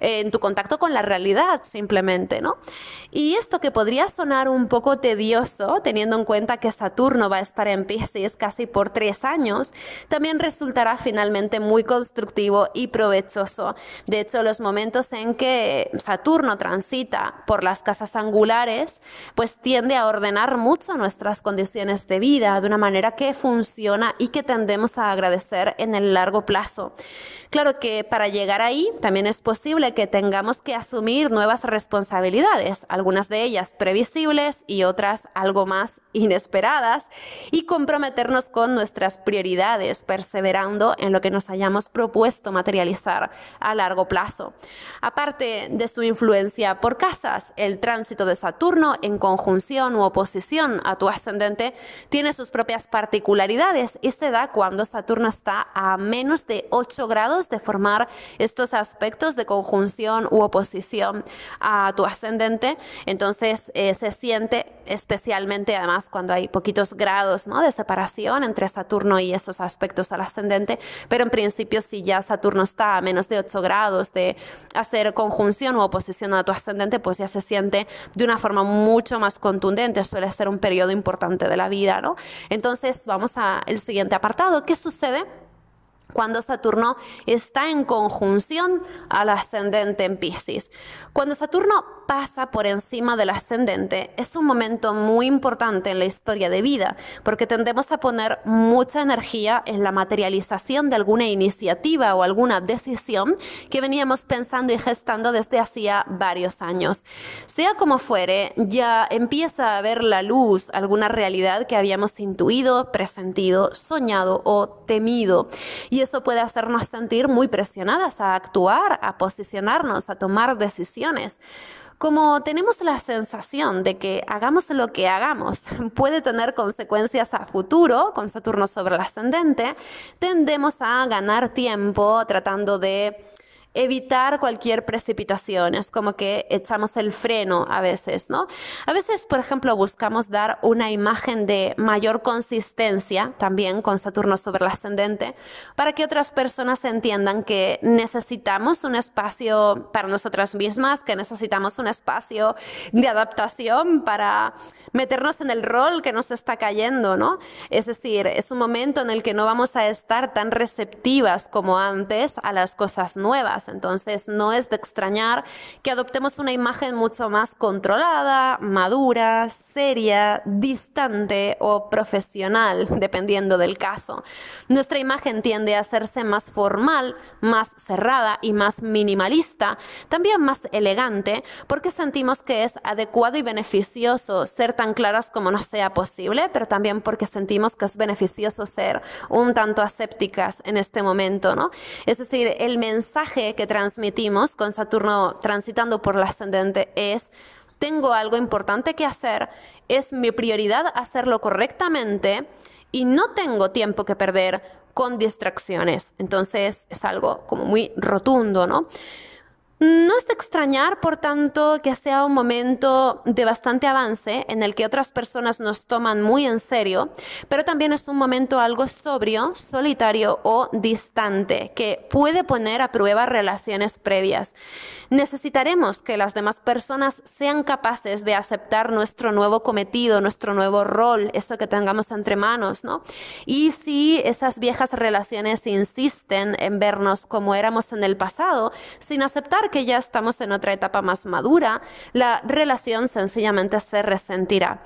En tu contacto con la realidad, simplemente, ¿no? Y esto que podría sonar un poco tedioso, teniendo en cuenta que Saturno va a estar en Piscis casi por 3 años, también resultará finalmente muy constructivo y provechoso. De hecho, los momentos en que Saturno transita por las casas angulares, pues tiende a ordenar mucho nuestras condiciones de vida de una manera que funciona y que tendemos a agradecer en el largo plazo. Claro que para llegar ahí también es posible que tengamos que asumir nuevas responsabilidades, algunas de ellas previsibles y otras algo más inesperadas, y comprometernos con nuestras prioridades, perseverando en lo que nos hayamos propuesto materializar a largo plazo. Aparte de su influencia por casas, el tránsito de Saturno en conjunción u oposición a tu ascendente tiene sus propias particularidades y se da cuando Saturno está a menos de 8 grados de formar estos aspectos de conjunción u oposición a tu ascendente. Entonces se siente especialmente además cuando hay poquitos grados, ¿no?, de separación entre Saturno y esos aspectos al ascendente, pero en principio si ya Saturno está a menos de 8 grados de hacer conjunción u oposición a tu ascendente, pues ya se siente de una forma mucho más contundente, suele ser un periodo importante de la vida, ¿no? Entonces vamos al siguiente apartado. ¿Qué sucede cuando Saturno está en conjunción al ascendente en Piscis? Cuando Saturno pasa por encima del ascendente, es un momento muy importante en la historia de vida, porque tendemos a poner mucha energía en la materialización de alguna iniciativa o alguna decisión que veníamos pensando y gestando desde hacía varios años. Sea como fuere, ya empieza a ver la luz alguna realidad que habíamos intuido, presentido, soñado o temido. Y eso puede hacernos sentir muy presionadas a actuar, a posicionarnos, a tomar decisiones. Como tenemos la sensación de que hagamos lo que hagamos puede tener consecuencias a futuro, con Saturno sobre el ascendente, tendemos a ganar tiempo tratando de evitar cualquier precipitación. Es como que echamos el freno a veces, ¿no? A veces, por ejemplo, buscamos dar una imagen de mayor consistencia, también con Saturno sobre el ascendente, para que otras personas entiendan que necesitamos un espacio para nosotras mismas, que necesitamos un espacio de adaptación para meternos en el rol que nos está cayendo, ¿no? Es decir, es un momento en el que no vamos a estar tan receptivas como antes a las cosas nuevas. Entonces no es de extrañar que adoptemos una imagen mucho más controlada, madura, seria, distante o profesional, dependiendo del caso. Nuestra imagen tiende a hacerse más formal, más cerrada y más minimalista, también más elegante, porque sentimos que es adecuado y beneficioso ser tan claras como nos sea posible, pero también porque sentimos que es beneficioso ser un tanto asépticas en este momento, ¿no? Es decir, el mensaje que transmitimos con Saturno transitando por el ascendente es: tengo algo importante que hacer, es mi prioridad hacerlo correctamente y no tengo tiempo que perder con distracciones. Entonces es algo como muy rotundo, ¿no? No es de extrañar, por tanto, que sea un momento de bastante avance en el que otras personas nos toman muy en serio, pero también es un momento algo sobrio, solitario o distante, que puede poner a prueba relaciones previas. Necesitaremos que las demás personas sean capaces de aceptar nuestro nuevo cometido, nuestro nuevo rol, eso que tengamos entre manos, ¿no? Y si esas viejas relaciones insisten en vernos como éramos en el pasado, sin aceptar que ya estamos en otra etapa más madura, la relación sencillamente se resentirá.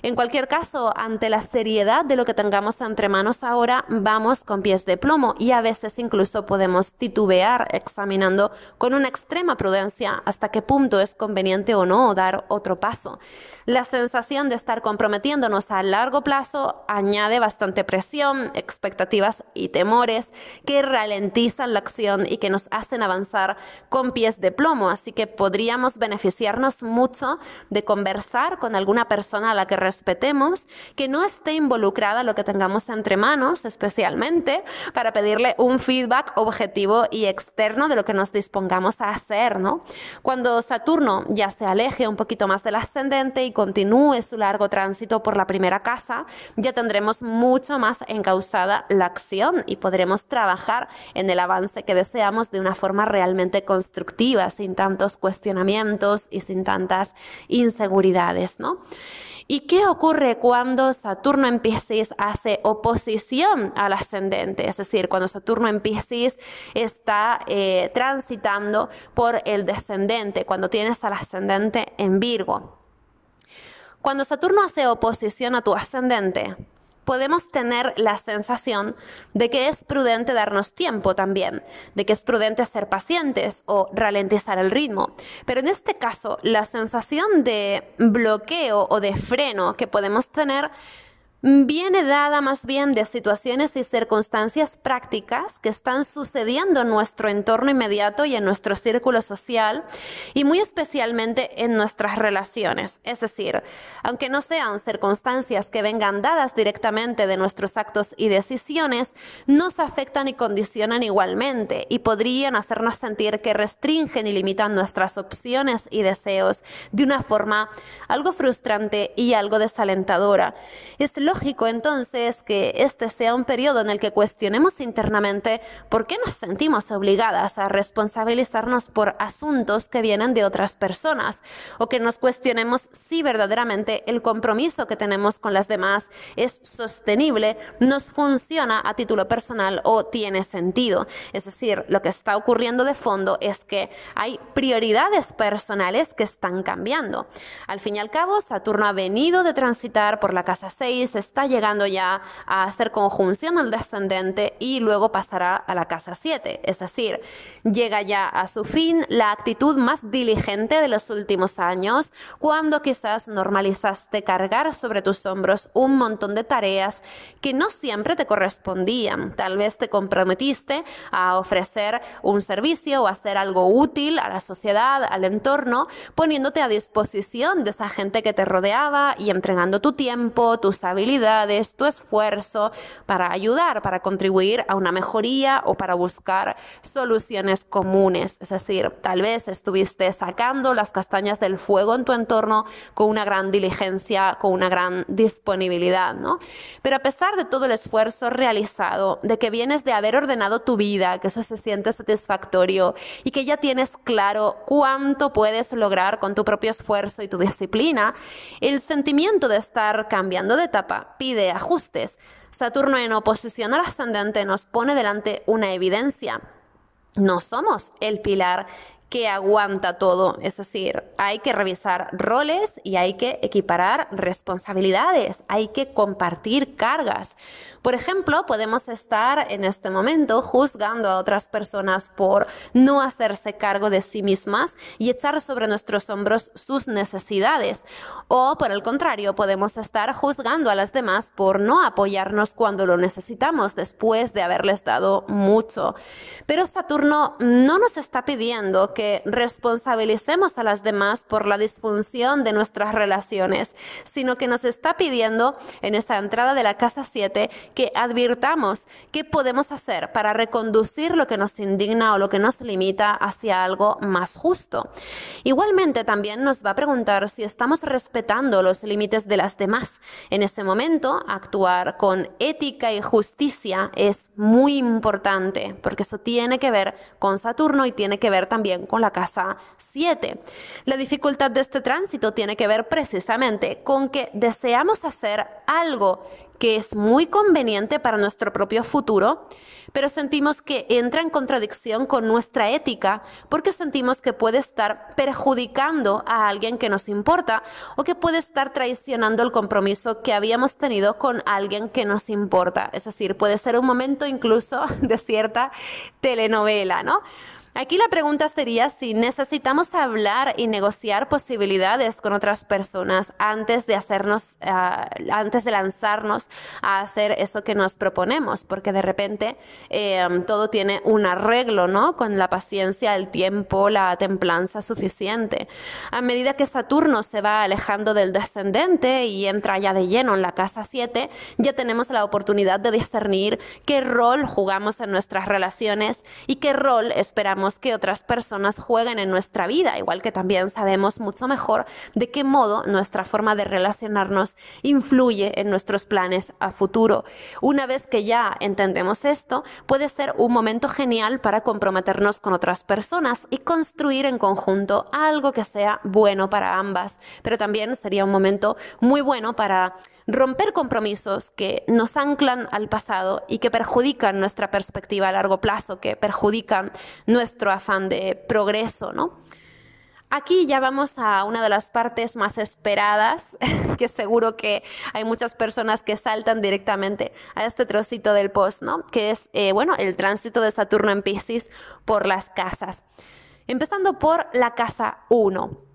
En cualquier caso, ante la seriedad de lo que tengamos entre manos ahora, vamos con pies de plomo y a veces incluso podemos titubear examinando con una extrema prudencia hasta qué punto es conveniente o no dar otro paso. La sensación de estar comprometiéndonos a largo plazo añade bastante presión, expectativas y temores que ralentizan la acción y que nos hacen avanzar con pies de plomo. Así que podríamos beneficiarnos mucho de conversar con alguna persona a la que respetemos, que no esté involucrada en lo que tengamos entre manos, especialmente para pedirle un feedback objetivo y externo de lo que nos dispongamos a hacer, ¿no? Cuando Saturno ya se aleje un poquito más del ascendente y continúe su largo tránsito por la primera casa, ya tendremos mucho más encauzada la acción y podremos trabajar en el avance que deseamos de una forma realmente constructiva, sin tantos cuestionamientos y sin tantas inseguridades, ¿no? ¿Y qué ocurre cuando Saturno en Piscis hace oposición al ascendente? Es decir, cuando Saturno en Piscis está transitando por el descendente, cuando tienes al ascendente en Virgo. Cuando Saturno hace oposición a tu ascendente, podemos tener la sensación de que es prudente darnos tiempo también, de que es prudente ser pacientes o ralentizar el ritmo. Pero en este caso, la sensación de bloqueo o de freno que podemos tener viene dada más bien de situaciones y circunstancias prácticas que están sucediendo en nuestro entorno inmediato y en nuestro círculo social y muy especialmente en nuestras relaciones. Es decir, aunque no sean circunstancias que vengan dadas directamente de nuestros actos y decisiones, nos afectan y condicionan igualmente y podrían hacernos sentir que restringen y limitan nuestras opciones y deseos de una forma algo frustrante y algo desalentadora. Es lógico entonces que este sea un periodo en el que cuestionemos internamente por qué nos sentimos obligadas a responsabilizarnos por asuntos que vienen de otras personas, o que nos cuestionemos si verdaderamente el compromiso que tenemos con las demás es sostenible, nos funciona a título personal o tiene sentido. Es decir, lo que está ocurriendo de fondo es que hay prioridades personales que están cambiando. Al fin y al cabo, Saturno ha venido de transitar por la casa 6, está llegando ya a hacer conjunción al descendente y luego pasará a la casa 7. Es decir, llega ya a su fin la actitud más diligente de los últimos años, cuando quizás normalizaste cargar sobre tus hombros un montón de tareas que no siempre te correspondían. Tal vez te comprometiste a ofrecer un servicio o hacer algo útil a la sociedad, al entorno, poniéndote a disposición de esa gente que te rodeaba y entregando tu tiempo, tus habilidades, tu esfuerzo para ayudar, para contribuir a una mejoría o para buscar soluciones comunes. Es decir, tal vez estuviste sacando las castañas del fuego en tu entorno con una gran diligencia, con una gran disponibilidad, ¿no? Pero a pesar de todo el esfuerzo realizado, de que vienes de haber ordenado tu vida, que eso se siente satisfactorio y que ya tienes claro cuánto puedes lograr con tu propio esfuerzo y tu disciplina, el sentimiento de estar cambiando de etapa pide ajustes. Saturno en oposición al ascendente nos pone delante una evidencia. No somos el pilar que aguanta todo. Es decir, hay que revisar roles y hay que equiparar responsabilidades, hay que compartir cargas. Por ejemplo, podemos estar en este momento juzgando a otras personas por no hacerse cargo de sí mismas y echar sobre nuestros hombros sus necesidades. O, por el contrario, podemos estar juzgando a las demás por no apoyarnos cuando lo necesitamos después de haberles dado mucho. Pero Saturno no nos está pidiendo que que responsabilicemos a las demás por la disfunción de nuestras relaciones, sino que nos está pidiendo en esa entrada de la casa 7 que advirtamos qué podemos hacer para reconducir lo que nos indigna o lo que nos limita hacia algo más justo. Igualmente también nos va a preguntar si estamos respetando los límites de las demás. En ese momento, actuar con ética y justicia es muy importante, porque eso tiene que ver con Saturno y tiene que ver también con la casa 7. La dificultad de este tránsito tiene que ver precisamente con que deseamos hacer algo que es muy conveniente para nuestro propio futuro, pero sentimos que entra en contradicción con nuestra ética porque sentimos que puede estar perjudicando a alguien que nos importa o que puede estar traicionando el compromiso que habíamos tenido con alguien que nos importa. Es decir, puede ser un momento incluso de cierta telenovela, ¿no? Aquí la pregunta sería si necesitamos hablar y negociar posibilidades con otras personas antes de lanzarnos a hacer eso que nos proponemos, porque de repente todo tiene un arreglo, ¿no? Con la paciencia, el tiempo, la templanza suficiente. A medida que Saturno se va alejando del descendente y entra ya de lleno en la casa 7, ya tenemos la oportunidad de discernir qué rol jugamos en nuestras relaciones y qué rol esperamos que otras personas jueguen en nuestra vida, igual que también sabemos mucho mejor de qué modo nuestra forma de relacionarnos influye en nuestros planes a futuro. Una vez que ya entendemos esto, puede ser un momento genial para comprometernos con otras personas y construir en conjunto algo que sea bueno para ambas, pero también sería un momento muy bueno para romper compromisos que nos anclan al pasado y que perjudican nuestra perspectiva a largo plazo, que perjudican nuestro afán de progreso, ¿no? Aquí ya vamos a una de las partes más esperadas, que seguro que hay muchas personas que saltan directamente a este trocito del post, ¿no? Que es, el tránsito de Saturno en Piscis por las casas. Empezando por la casa 1.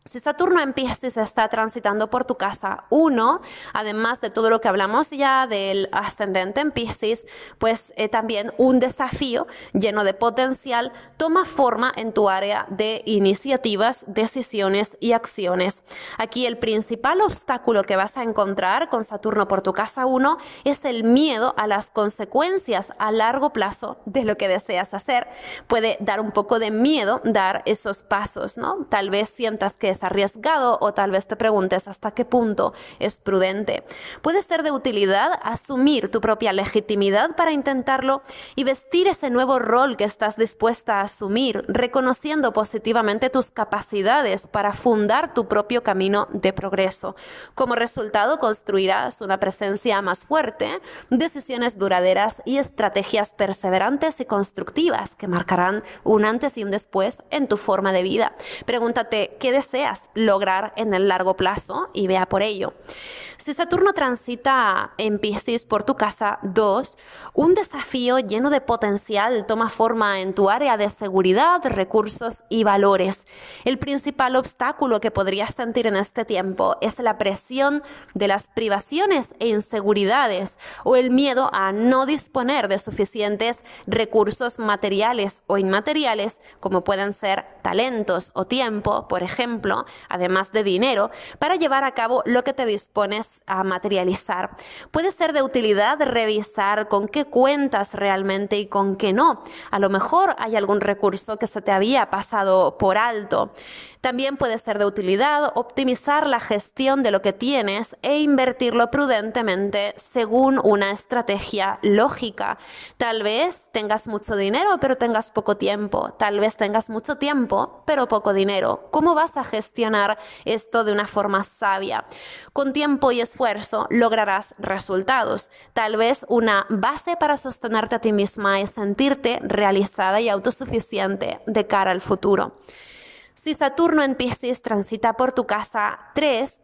Si Saturno en Piscis está transitando por tu casa 1, además de todo lo que hablamos ya del ascendente en Piscis, pues también un desafío lleno de potencial toma forma en tu área de iniciativas, decisiones y acciones. Aquí el principal obstáculo que vas a encontrar con Saturno por tu casa 1 es el miedo a las consecuencias a largo plazo de lo que deseas hacer. Puede dar un poco de miedo dar esos pasos, ¿no? Tal vez sientas que es arriesgado o tal vez te preguntes hasta qué punto es prudente. Puede ser de utilidad asumir tu propia legitimidad para intentarlo y vestir ese nuevo rol que estás dispuesta a asumir, reconociendo positivamente tus capacidades para fundar tu propio camino de progreso. Como resultado, construirás una presencia más fuerte, decisiones duraderas y estrategias perseverantes y constructivas que marcarán un antes y un después en tu forma de vida. Pregúntate, ¿qué deseas lograr en el largo plazo? Y vea por ello. Si Saturno transita en Piscis por tu casa 2, un desafío lleno de potencial toma forma en tu área de seguridad, recursos y valores. El principal obstáculo que podrías sentir en este tiempo es la presión de las privaciones e inseguridades o el miedo a no disponer de suficientes recursos materiales o inmateriales, como pueden ser talentos o tiempo, por ejemplo, además de dinero, para llevar a cabo lo que te dispones a materializar. Puede ser de utilidad revisar con qué cuentas realmente y con qué no. A lo mejor hay algún recurso que se te había pasado por alto. También puede ser de utilidad optimizar la gestión de lo que tienes e invertirlo prudentemente según una estrategia lógica. Tal vez tengas mucho dinero pero tengas poco tiempo. Tal vez tengas mucho tiempo pero poco dinero. ¿Cómo vas a gestionar esto de una forma sabia? Con tiempo y esfuerzo lograrás resultados. Tal vez una base para sostenerte a ti misma es sentirte realizada y autosuficiente de cara al futuro. Si Saturno en Piscis transita por tu casa 3,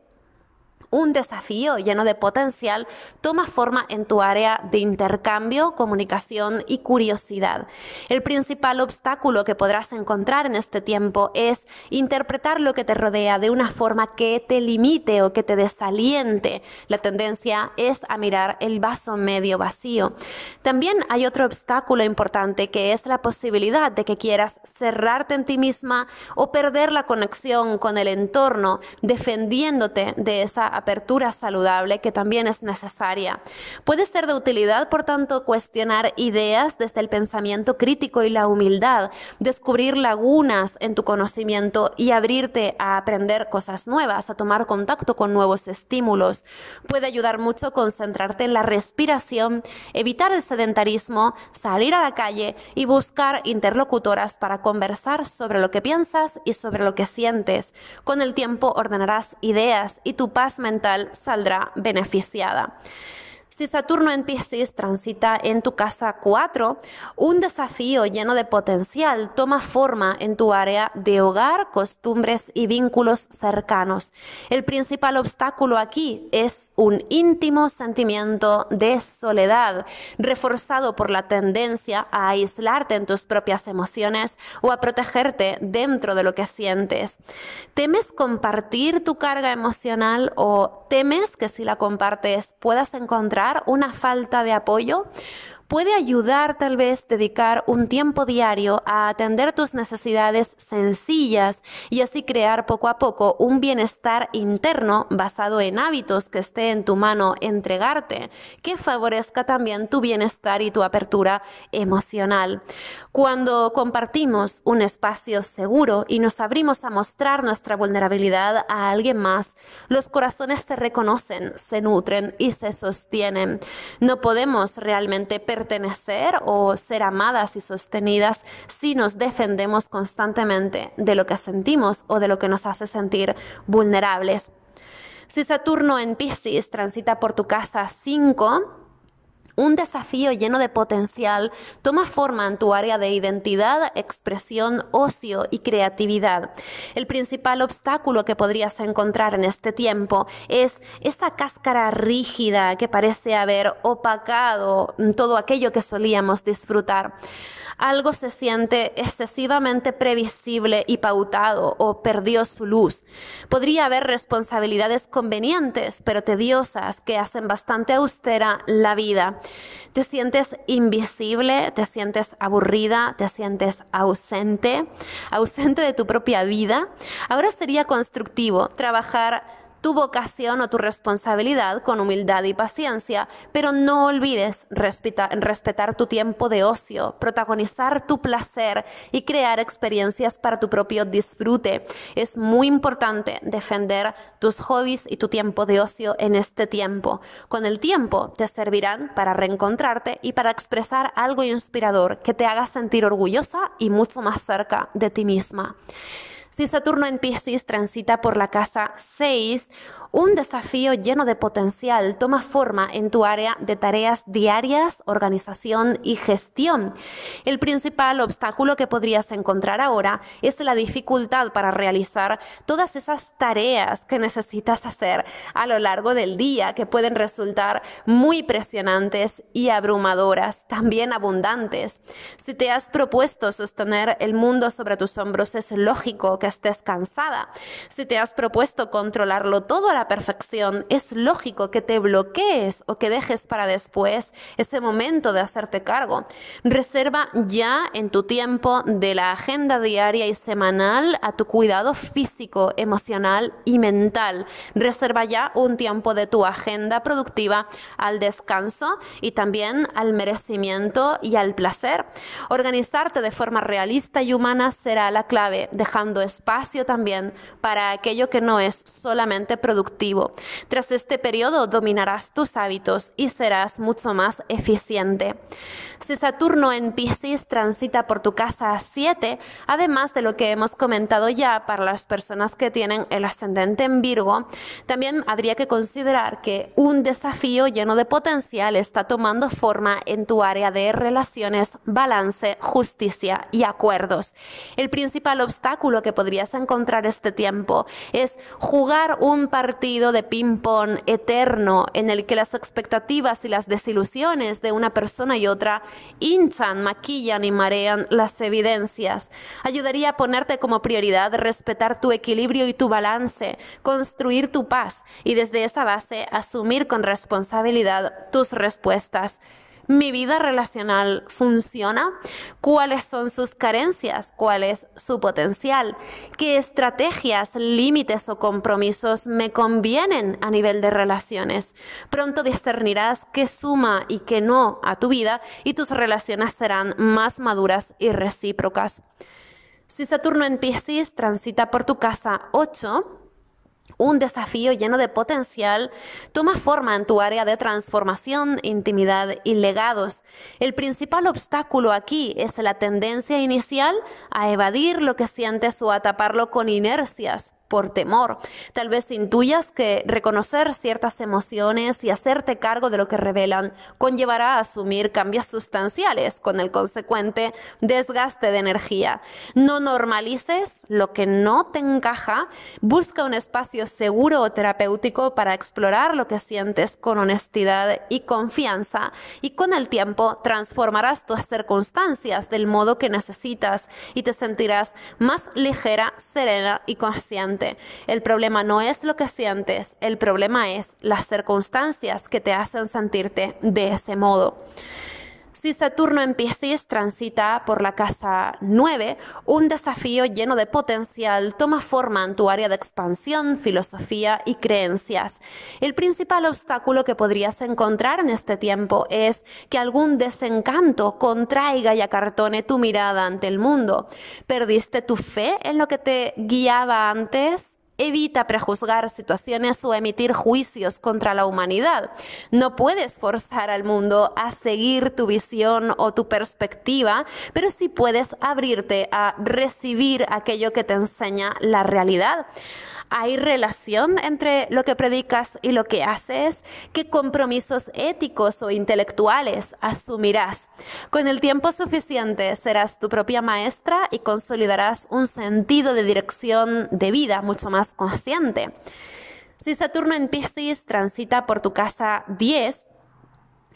Un desafío lleno de potencial toma forma en tu área de intercambio, comunicación y curiosidad. El principal obstáculo que podrás encontrar en este tiempo es interpretar lo que te rodea de una forma que te limite o que te desaliente. La tendencia es a mirar el vaso medio vacío. También hay otro obstáculo importante, que es la posibilidad de que quieras cerrarte en ti misma o perder la conexión con el entorno, defendiéndote de esa apertura saludable que también es necesaria. Puede ser de utilidad, por tanto, cuestionar ideas desde el pensamiento crítico y la humildad, descubrir lagunas en tu conocimiento y abrirte a aprender cosas nuevas, a tomar contacto con nuevos estímulos. Puede ayudar mucho concentrarte en la respiración, evitar el sedentarismo, salir a la calle y buscar interlocutoras para conversar sobre lo que piensas y sobre lo que sientes. Con el tiempo ordenarás ideas y tu paz mental saldrá beneficiada. Si Saturno en Piscis transita en tu casa 4, un desafío lleno de potencial toma forma en tu área de hogar, costumbres y vínculos cercanos. El principal obstáculo aquí es un íntimo sentimiento de soledad, reforzado por la tendencia a aislarte en tus propias emociones o a protegerte dentro de lo que sientes. ¿Temes compartir tu carga emocional o temes que si la compartes puedas encontrar una falta de apoyo? Puede ayudar tal vez dedicar un tiempo diario a atender tus necesidades sencillas y así crear poco a poco un bienestar interno basado en hábitos que esté en tu mano entregarte, que favorezca también tu bienestar y tu apertura emocional. Cuando compartimos un espacio seguro y nos abrimos a mostrar nuestra vulnerabilidad a alguien más, los corazones se reconocen, se nutren y se sostienen. No podemos realmente pertenecer o ser amadas y sostenidas si nos defendemos constantemente de lo que sentimos o de lo que nos hace sentir vulnerables. Si Saturno en Piscis transita por tu casa 5, un desafío lleno de potencial toma forma en tu área de identidad, expresión, ocio y creatividad. El principal obstáculo que podrías encontrar en este tiempo es esa cáscara rígida que parece haber opacado todo aquello que solíamos disfrutar. Algo se siente excesivamente previsible y pautado o perdió su luz. Podría haber responsabilidades convenientes pero tediosas que hacen bastante austera la vida. Te sientes invisible, te sientes aburrida, te sientes ausente de tu propia vida. Ahora sería constructivo trabajar tu vocación o tu responsabilidad con humildad y paciencia, pero no olvides respetar tu tiempo de ocio, protagonizar tu placer y crear experiencias para tu propio disfrute. Es muy importante defender tus hobbies y tu tiempo de ocio en este tiempo. Con el tiempo te servirán para reencontrarte y para expresar algo inspirador que te haga sentir orgullosa y mucho más cerca de ti misma. Si Saturno en Piscis transita por la casa 6, un desafío lleno de potencial toma forma en tu área de tareas diarias, organización y gestión. El principal obstáculo que podrías encontrar ahora es la dificultad para realizar todas esas tareas que necesitas hacer a lo largo del día, que pueden resultar muy presionantes y abrumadoras, también abundantes. Si te has propuesto sostener el mundo sobre tus hombros, es lógico que estés cansada. Si te has propuesto controlarlo todo a la perfección, es lógico que te bloquees o que dejes para después ese momento de hacerte cargo. Reserva ya en tu tiempo de la agenda diaria y semanal a tu cuidado físico, emocional y mental. Reserva ya un tiempo de tu agenda productiva al descanso y también al merecimiento y al placer. Organizarte de forma realista y humana será la clave, dejando espacio también para aquello que no es solamente productivo. Tras este periodo dominarás tus hábitos y serás mucho más eficiente. Si Saturno en Piscis transita por tu casa 7, además de lo que hemos comentado ya para las personas que tienen el ascendente en Virgo, también habría que considerar que un desafío lleno de potencial está tomando forma en tu área de relaciones, balance, justicia y acuerdos. El principal obstáculo que podrías encontrar este tiempo es jugar un partido de ping-pong eterno en el que las expectativas y las desilusiones de una persona y otra hinchan, maquillan y marean las evidencias. Ayudaría a ponerte como prioridad respetar tu equilibrio y tu balance, construir tu paz y desde esa base asumir con responsabilidad tus respuestas. ¿Mi vida relacional funciona? ¿Cuáles son sus carencias? ¿Cuál es su potencial? ¿Qué estrategias, límites o compromisos me convienen a nivel de relaciones? Pronto discernirás qué suma y qué no a tu vida y tus relaciones serán más maduras y recíprocas. Si Saturno en Piscis transita por tu casa 8, un desafío lleno de potencial toma forma en tu área de transformación, intimidad y legados. El principal obstáculo aquí es la tendencia inicial a evadir lo que sientes o a taparlo con inercias por temor. Tal vez intuyas que reconocer ciertas emociones y hacerte cargo de lo que revelan conllevará a asumir cambios sustanciales con el consecuente desgaste de energía. No normalices lo que no te encaja, busca un espacio seguro o terapéutico para explorar lo que sientes con honestidad y confianza y con el tiempo transformarás tus circunstancias del modo que necesitas y te sentirás más ligera, serena y consciente. El problema no es lo que sientes, el problema es las circunstancias que te hacen sentirte de ese modo. Si Saturno en Piscis transita por la casa 9, un desafío lleno de potencial toma forma en tu área de expansión, filosofía y creencias. El principal obstáculo que podrías encontrar en este tiempo es que algún desencanto contraiga y acartone tu mirada ante el mundo. ¿Perdiste tu fe en lo que te guiaba antes? Evita prejuzgar situaciones o emitir juicios contra la humanidad. No puedes forzar al mundo a seguir tu visión o tu perspectiva, pero sí puedes abrirte a recibir aquello que te enseña la realidad. ¿Hay relación entre lo que predicas y lo que haces? ¿Qué compromisos éticos o intelectuales asumirás? Con el tiempo suficiente serás tu propia maestra y consolidarás un sentido de dirección de vida mucho más consciente. Si Saturno en Piscis transita por tu casa 10,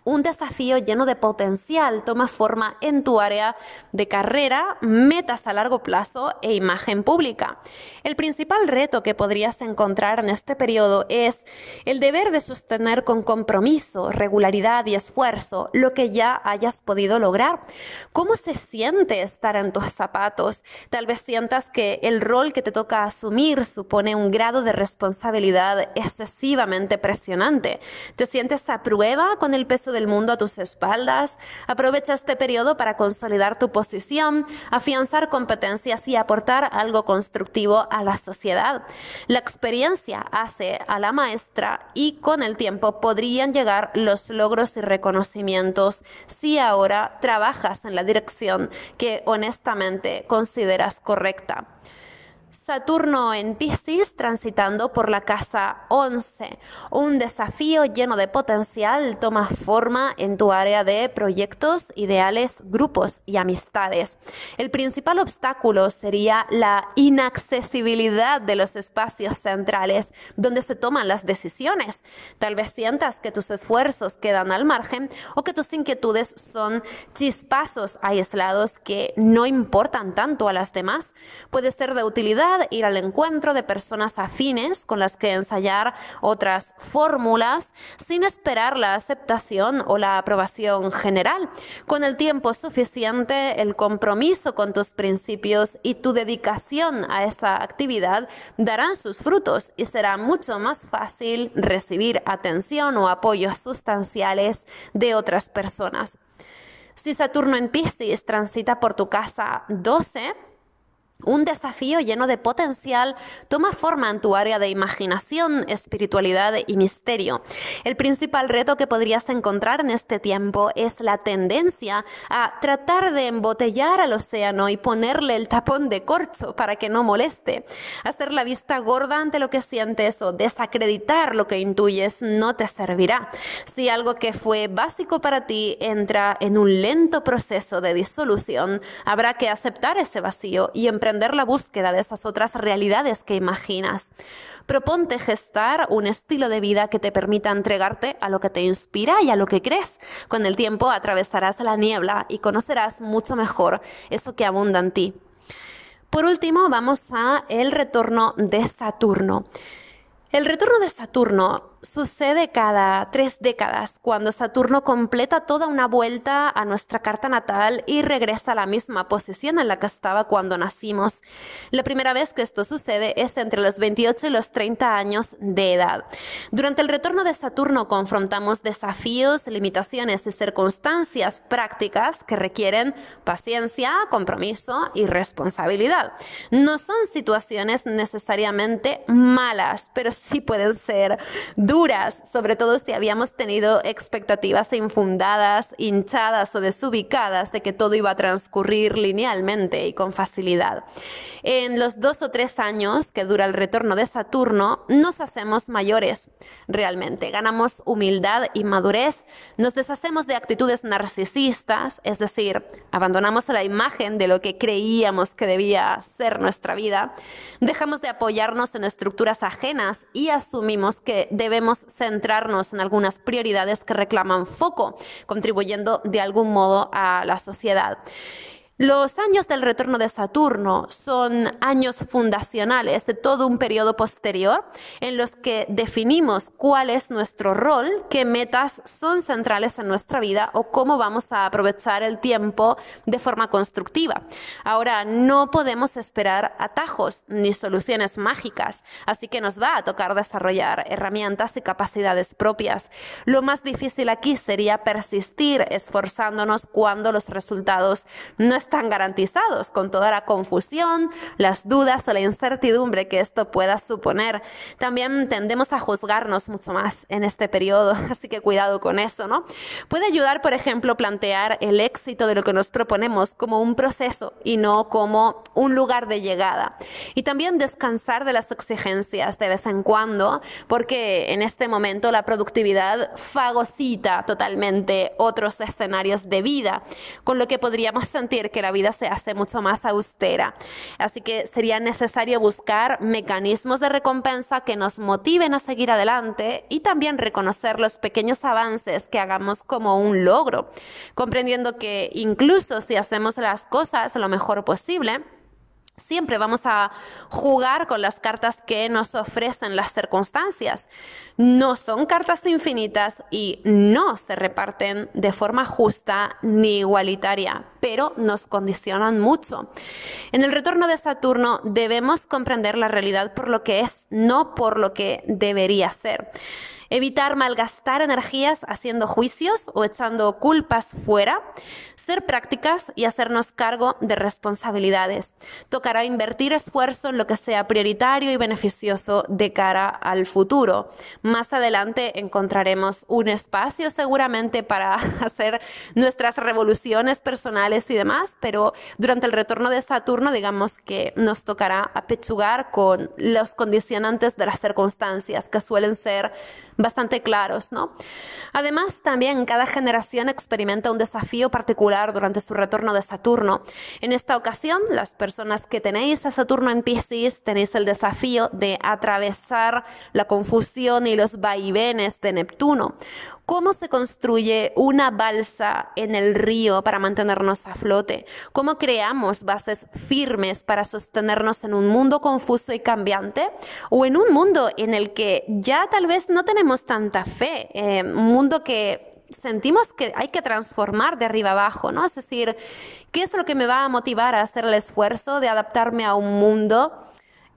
un desafío lleno de potencial toma forma en tu área de carrera, metas a largo plazo e imagen pública. El principal reto que podrías encontrar en este periodo es el deber de sostener con compromiso, regularidad y esfuerzo lo que ya hayas podido lograr. ¿Cómo se siente estar en tus zapatos? Tal vez sientas que el rol que te toca asumir supone un grado de responsabilidad excesivamente presionante. ¿Te sientes a prueba con el peso del mundo a tus espaldas? Aprovecha este periodo para consolidar tu posición, afianzar competencias y aportar algo constructivo a la sociedad. La experiencia hace a la maestra y con el tiempo podrían llegar los logros y reconocimientos si ahora trabajas en la dirección que honestamente consideras correcta. Saturno en Piscis transitando por la casa 11. Un desafío lleno de potencial toma forma en tu área de proyectos, ideales, grupos y amistades. El principal obstáculo sería la inaccesibilidad de los espacios centrales donde se toman las decisiones. Tal vez sientas que tus esfuerzos quedan al margen o que tus inquietudes son chispazos aislados que no importan tanto a las demás. Puede ser de utilidad ir al encuentro de personas afines con las que ensayar otras fórmulas sin esperar la aceptación o la aprobación general. Con el tiempo suficiente, el compromiso con tus principios y tu dedicación a esa actividad darán sus frutos y será mucho más fácil recibir atención o apoyos sustanciales de otras personas. Si Saturno en Piscis transita por tu casa 12, un desafío lleno de potencial toma forma en tu área de imaginación, espiritualidad y misterio. El principal reto que podrías encontrar en este tiempo es la tendencia a tratar de embotellar al océano y ponerle el tapón de corcho para que no moleste. Hacer la vista gorda ante lo que sientes o desacreditar lo que intuyes no te servirá. Si algo que fue básico para ti entra en un lento proceso de disolución, habrá que aceptar ese vacío y emprender emprender la búsqueda de esas otras realidades que imaginas. Proponte gestar un estilo de vida que te permita entregarte a lo que te inspira y a lo que crees. Con el tiempo atravesarás la niebla y conocerás mucho mejor eso que abunda en ti. Por último, vamos a el retorno de Saturno. El retorno de Saturno sucede cada 3 décadas, cuando Saturno completa toda una vuelta a nuestra carta natal y regresa a la misma posición en la que estaba cuando nacimos. La primera vez que esto sucede es entre los 28 y los 30 años de edad. Durante el retorno de Saturno confrontamos desafíos, limitaciones y circunstancias prácticas que requieren paciencia, compromiso y responsabilidad. No son situaciones necesariamente malas, pero sí pueden ser duras, sobre todo si habíamos tenido expectativas infundadas, hinchadas o desubicadas de que todo iba a transcurrir linealmente y con facilidad. En los 2 o 3 años que dura el retorno de Saturno, nos hacemos mayores realmente. Ganamos humildad y madurez, nos deshacemos de actitudes narcisistas, es decir, abandonamos la imagen de lo que creíamos que debía ser nuestra vida, dejamos de apoyarnos en estructuras ajenas y asumimos que debemos centrarnos en algunas prioridades que reclaman foco, contribuyendo de algún modo a la sociedad. Los años del retorno de Saturno son años fundacionales de todo un periodo posterior en los que definimos cuál es nuestro rol, qué metas son centrales en nuestra vida o cómo vamos a aprovechar el tiempo de forma constructiva. Ahora, no podemos esperar atajos ni soluciones mágicas, así que nos va a tocar desarrollar herramientas y capacidades propias. Lo más difícil aquí sería persistir esforzándonos cuando los resultados no están garantizados, con toda la confusión, las dudas o la incertidumbre que esto pueda suponer. También tendemos a juzgarnos mucho más en este periodo, así que cuidado con eso, ¿no? Puede ayudar, por ejemplo, plantear el éxito de lo que nos proponemos como un proceso y no como un lugar de llegada. Y también descansar de las exigencias de vez en cuando, porque en este momento la productividad fagocita totalmente otros escenarios de vida, con lo que podríamos sentir que la vida se hace mucho más austera. Así que sería necesario buscar mecanismos de recompensa que nos motiven a seguir adelante y también reconocer los pequeños avances que hagamos como un logro, comprendiendo que incluso si hacemos las cosas lo mejor posible, siempre vamos a jugar con las cartas que nos ofrecen las circunstancias. No son cartas infinitas y no se reparten de forma justa ni igualitaria, pero nos condicionan mucho. En el retorno de Saturno debemos comprender la realidad por lo que es, no por lo que debería ser. Evitar malgastar energías haciendo juicios o echando culpas fuera, ser prácticas y hacernos cargo de responsabilidades. Tocará invertir esfuerzo en lo que sea prioritario y beneficioso de cara al futuro. Más adelante encontraremos un espacio seguramente para hacer nuestras revoluciones personales y demás, pero durante el retorno de Saturno, digamos que nos tocará apechugar con los condicionantes de las circunstancias, que suelen ser bastante claros, ¿no? Además, también cada generación experimenta un desafío particular durante su retorno de Saturno. En esta ocasión, las personas que tenéis a Saturno en Piscis tenéis el desafío de atravesar la confusión y los vaivenes de Neptuno. ¿Cómo se construye una balsa en el río para mantenernos a flote? ¿Cómo creamos bases firmes para sostenernos en un mundo confuso y cambiante? ¿O en un mundo en el que ya tal vez no tenemos tanta fe? Un mundo que sentimos que hay que transformar de arriba abajo, ¿no? Es decir, ¿qué es lo que me va a motivar a hacer el esfuerzo de adaptarme a un mundo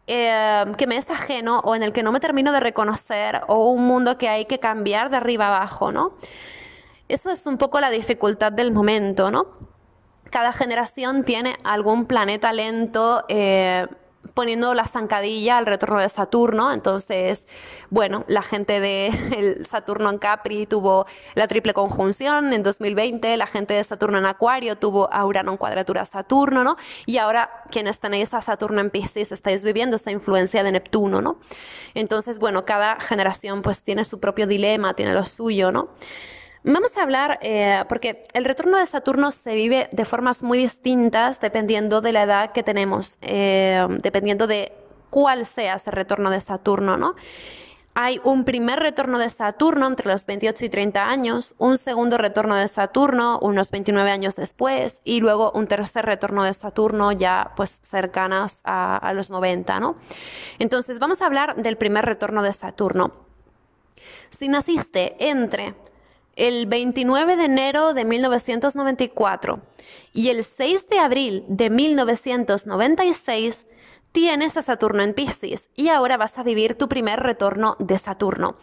que me es ajeno o en el que no me termino de reconocer, o un mundo que hay que cambiar de arriba abajo, ¿no? Eso es un poco la dificultad del momento, ¿no? Cada generación tiene algún planeta lento poniendo la zancadilla al retorno de Saturno. Entonces, bueno, la gente de Saturno en Capri tuvo la triple conjunción en 2020, la gente de Saturno en Acuario tuvo a Urano en cuadratura a Saturno, ¿no? Y ahora quienes tenéis a Saturno en Piscis estáis viviendo esa influencia de Neptuno, ¿no? Entonces, bueno, cada generación pues tiene su propio dilema, tiene lo suyo, ¿no? Vamos a hablar, porque el retorno de Saturno se vive de formas muy distintas dependiendo de la edad que tenemos, dependiendo de cuál sea ese retorno de Saturno, ¿no? Hay un primer retorno de Saturno entre los 28 y 30 años, un segundo retorno de Saturno unos 29 años después y luego un tercer retorno de Saturno ya pues cercanas a los 90, ¿no? Entonces vamos a hablar del primer retorno de Saturno. Si naciste entre el 29 de enero de 1994 y el 6 de abril de 1996, tienes a Saturno en Piscis y ahora vas a vivir tu primer retorno de Saturno.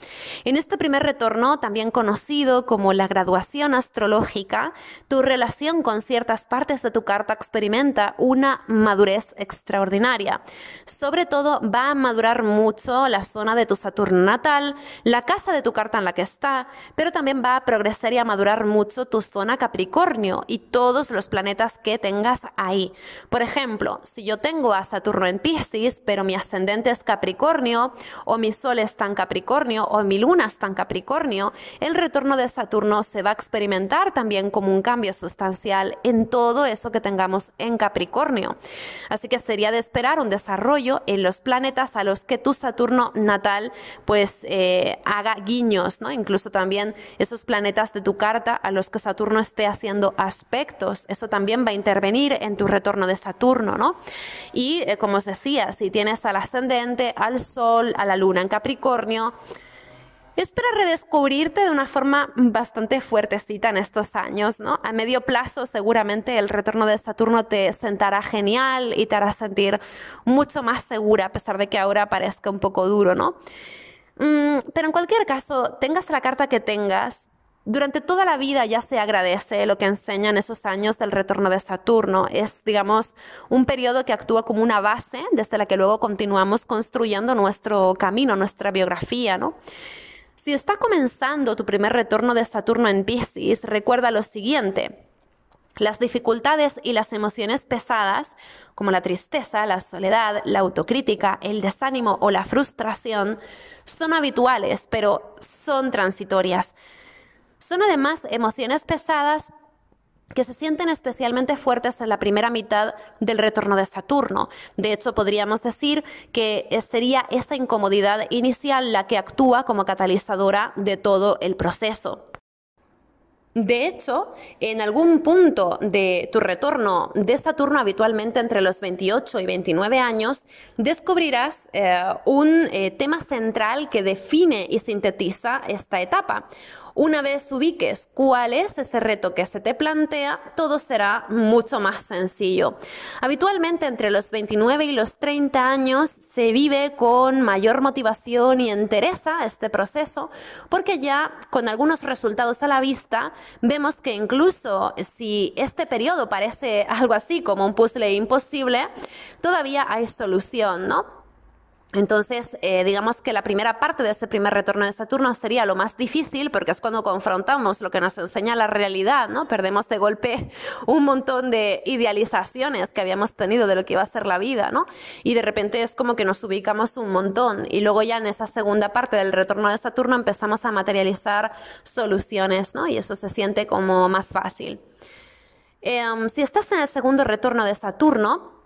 En este primer retorno, también conocido como la graduación astrológica, tu relación con ciertas partes de tu carta experimenta una madurez extraordinaria. Sobre todo va a madurar mucho la zona de tu Saturno natal, la casa de tu carta en la que está, pero también va a progresar y a madurar mucho tu zona Capricornio y todos los planetas que tengas ahí. Por ejemplo, si yo tengo a Saturno en Piscis, pero mi ascendente es Capricornio, o mi Sol está en Capricornio, o mi Luna está en Capricornio, el retorno de Saturno se va a experimentar también como un cambio sustancial en todo eso que tengamos en Capricornio. Así que sería de esperar un desarrollo en los planetas a los que tu Saturno natal pues haga guiños, ¿no? Incluso también esos planetas de tu carta a los que Saturno esté haciendo aspectos, eso también va a intervenir en tu retorno de Saturno, ¿no? Y como os decía, si tienes al ascendente, al Sol, a la Luna en Capricornio, es para redescubrirte de una forma bastante fuertecita en estos años, ¿no? A medio plazo seguramente el retorno de Saturno te sentará genial y te hará sentir mucho más segura, a pesar de que ahora parezca un poco duro, ¿no? Pero en cualquier caso, tengas la carta que tengas, durante toda la vida ya se agradece lo que enseñan esos años del retorno de Saturno. Es, digamos, un periodo que actúa como una base desde la que luego continuamos construyendo nuestro camino, nuestra biografía, ¿no? Si está comenzando tu primer retorno de Saturno en Piscis, recuerda lo siguiente. Las dificultades y las emociones pesadas, como la tristeza, la soledad, la autocrítica, el desánimo o la frustración, son habituales, pero son transitorias. Son además emociones pesadas que se sienten especialmente fuertes en la primera mitad del retorno de Saturno. De hecho, podríamos decir que sería esa incomodidad inicial la que actúa como catalizadora de todo el proceso. De hecho, en algún punto de tu retorno de Saturno, habitualmente entre los 28 y 29 años, descubrirás un tema central que define y sintetiza esta etapa. Una vez ubiques cuál es ese reto que se te plantea, todo será mucho más sencillo. Habitualmente entre los 29 y los 30 años se vive con mayor motivación y entereza este proceso, porque ya con algunos resultados a la vista vemos que incluso si este periodo parece algo así como un puzzle imposible, todavía hay solución, ¿no? Entonces, digamos que la primera parte de ese primer retorno de Saturno sería lo más difícil, porque es cuando confrontamos lo que nos enseña la realidad, ¿no? Perdemos de golpe un montón de idealizaciones que habíamos tenido de lo que iba a ser la vida, ¿no? Y de repente es como que nos ubicamos un montón. Y luego ya en esa segunda parte del retorno de Saturno empezamos a materializar soluciones, ¿no? Y eso se siente como más fácil. Si estás en el segundo retorno de Saturno,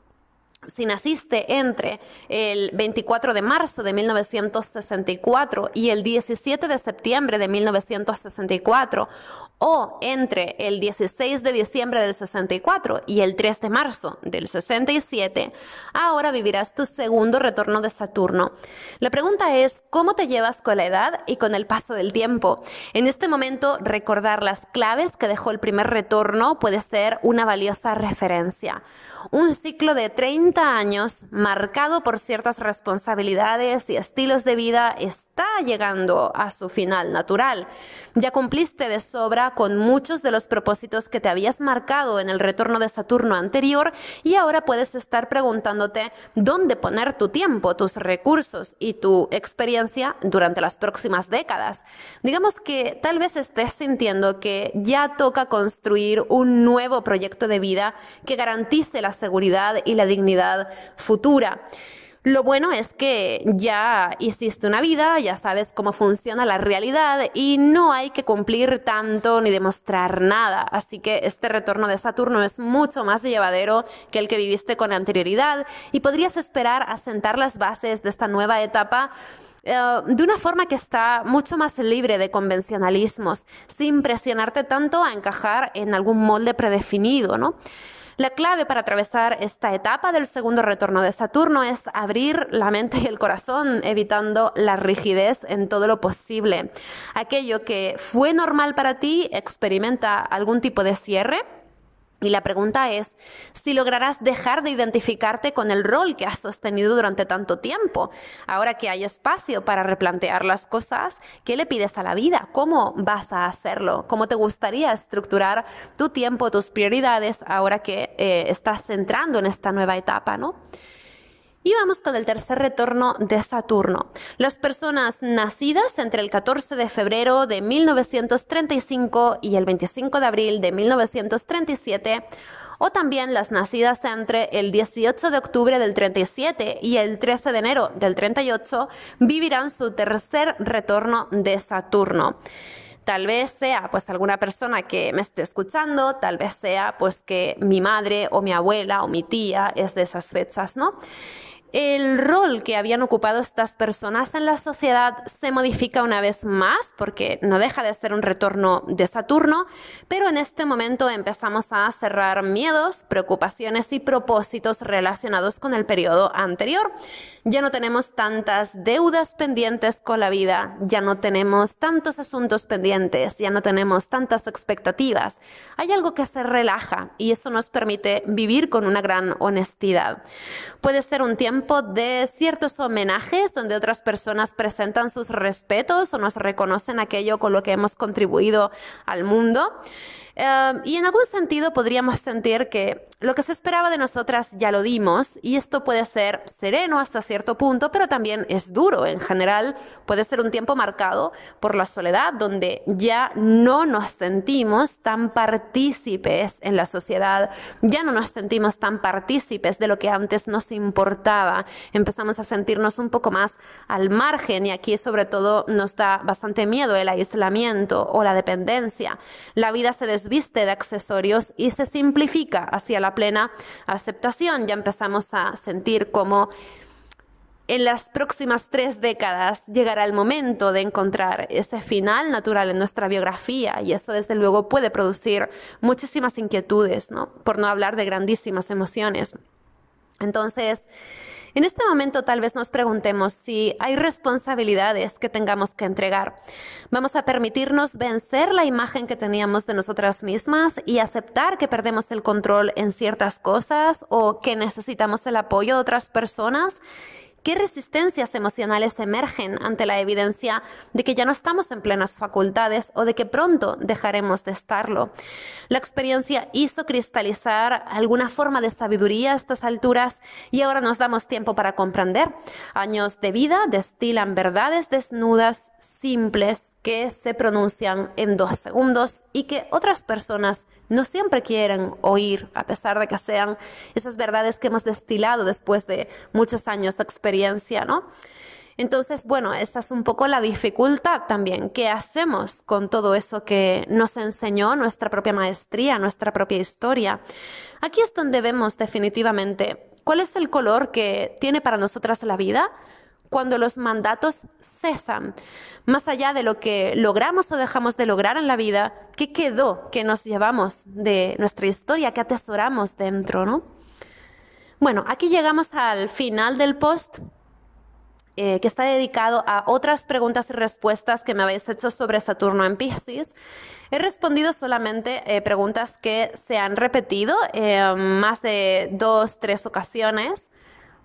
si naciste entre el 24 de marzo de 1964 y el 17 de septiembre de 1964, o entre el 16 de diciembre del 64 y el 3 de marzo del 67, ahora vivirás tu segundo retorno de Saturno. La pregunta es, ¿cómo te llevas con la edad y con el paso del tiempo? En este momento, recordar las claves que dejó el primer retorno puede ser una valiosa referencia. Un ciclo de 30 años marcado por ciertas responsabilidades y estilos de vida está llegando a su final natural. Ya cumpliste de sobra con muchos de los propósitos que te habías marcado en el retorno de Saturno anterior y ahora puedes estar preguntándote dónde poner tu tiempo, tus recursos y tu experiencia durante las próximas décadas. Digamos que tal vez estés sintiendo que ya toca construir un nuevo proyecto de vida que garantice la seguridad y la dignidad futura. Lo bueno es que ya hiciste una vida, ya sabes cómo funciona la realidad y no hay que cumplir tanto ni demostrar nada. Así que este retorno de Saturno es mucho más llevadero que el que viviste con anterioridad y podrías esperar a sentar las bases de esta nueva etapa de una forma que está mucho más libre de convencionalismos, sin presionarte tanto a encajar en algún molde predefinido, ¿no? La clave para atravesar esta etapa del segundo retorno de Saturno es abrir la mente y el corazón, evitando la rigidez en todo lo posible. Aquello que fue normal para ti experimenta algún tipo de cierre. Y la pregunta es si lograrás dejar de identificarte con el rol que has sostenido durante tanto tiempo. Ahora que hay espacio para replantear las cosas, ¿qué le pides a la vida? ¿Cómo vas a hacerlo? ¿Cómo te gustaría estructurar tu tiempo, tus prioridades ahora que estás entrando en esta nueva etapa, ¿no? Y vamos con el tercer retorno de Saturno. Las personas nacidas entre el 14 de febrero de 1935 y el 25 de abril de 1937, o también las nacidas entre el 18 de octubre del 37 y el 13 de enero del 38, vivirán su tercer retorno de Saturno. Tal vez sea pues alguna persona que me esté escuchando, tal vez sea pues que mi madre o mi abuela o mi tía es de esas fechas, ¿no? El rol que habían ocupado estas personas en la sociedad se modifica una vez más porque no deja de ser un retorno de Saturno, pero en este momento empezamos a cerrar miedos, preocupaciones y propósitos relacionados con el periodo anterior. Ya no tenemos tantas deudas pendientes con la vida, ya no tenemos tantos asuntos pendientes, ya no tenemos tantas expectativas. Hay algo que se relaja y eso nos permite vivir con una gran honestidad. Puede ser un tiempo de ciertos homenajes donde otras personas presentan sus respetos o nos reconocen aquello con lo que hemos contribuido al mundo. Y en algún sentido podríamos sentir que lo que se esperaba de nosotras ya lo dimos y esto puede ser sereno hasta cierto punto, pero también es duro. En general puede ser un tiempo marcado por la soledad, donde ya no nos sentimos tan partícipes en la sociedad, ya no nos sentimos tan partícipes de lo que antes nos importaba. Empezamos a sentirnos un poco más al margen y aquí sobre todo nos da bastante miedo el aislamiento o la dependencia. La vida se desviste de accesorios y se simplifica hacia la plena aceptación. Ya empezamos a sentir como en las próximas 3 décadas llegará el momento de encontrar ese final natural en nuestra biografía y eso desde luego puede producir muchísimas inquietudes, ¿no? Por no hablar de grandísimas emociones. Entonces, en este momento tal vez nos preguntemos si hay responsabilidades que tengamos que entregar. Vamos a permitirnos vencer la imagen que teníamos de nosotras mismas y aceptar que perdemos el control en ciertas cosas o que necesitamos el apoyo de otras personas. ¿Qué resistencias emocionales emergen ante la evidencia de que ya no estamos en plenas facultades o de que pronto dejaremos de estarlo? La experiencia hizo cristalizar alguna forma de sabiduría a estas alturas y ahora nos damos tiempo para comprender. Años de vida destilan verdades desnudas, simples, que se pronuncian en 2 segundos y que otras personas no siempre quieren oír, a pesar de que sean esas verdades que hemos destilado después de muchos años de experiencia, ¿no? Entonces, bueno, esta es un poco la dificultad también. ¿Qué hacemos con todo eso que nos enseñó nuestra propia maestría, nuestra propia historia? Aquí es donde vemos definitivamente cuál es el color que tiene para nosotras la vida cuando los mandatos cesan. Más allá de lo que logramos o dejamos de lograr en la vida, ¿qué quedó? ¿Qué nos llevamos de nuestra historia? ¿Qué atesoramos dentro, no? Bueno, aquí llegamos al final del post que está dedicado a otras preguntas y respuestas que me habéis hecho sobre Saturno en Piscis. He respondido solamente preguntas que se han repetido más de 2, 3 ocasiones,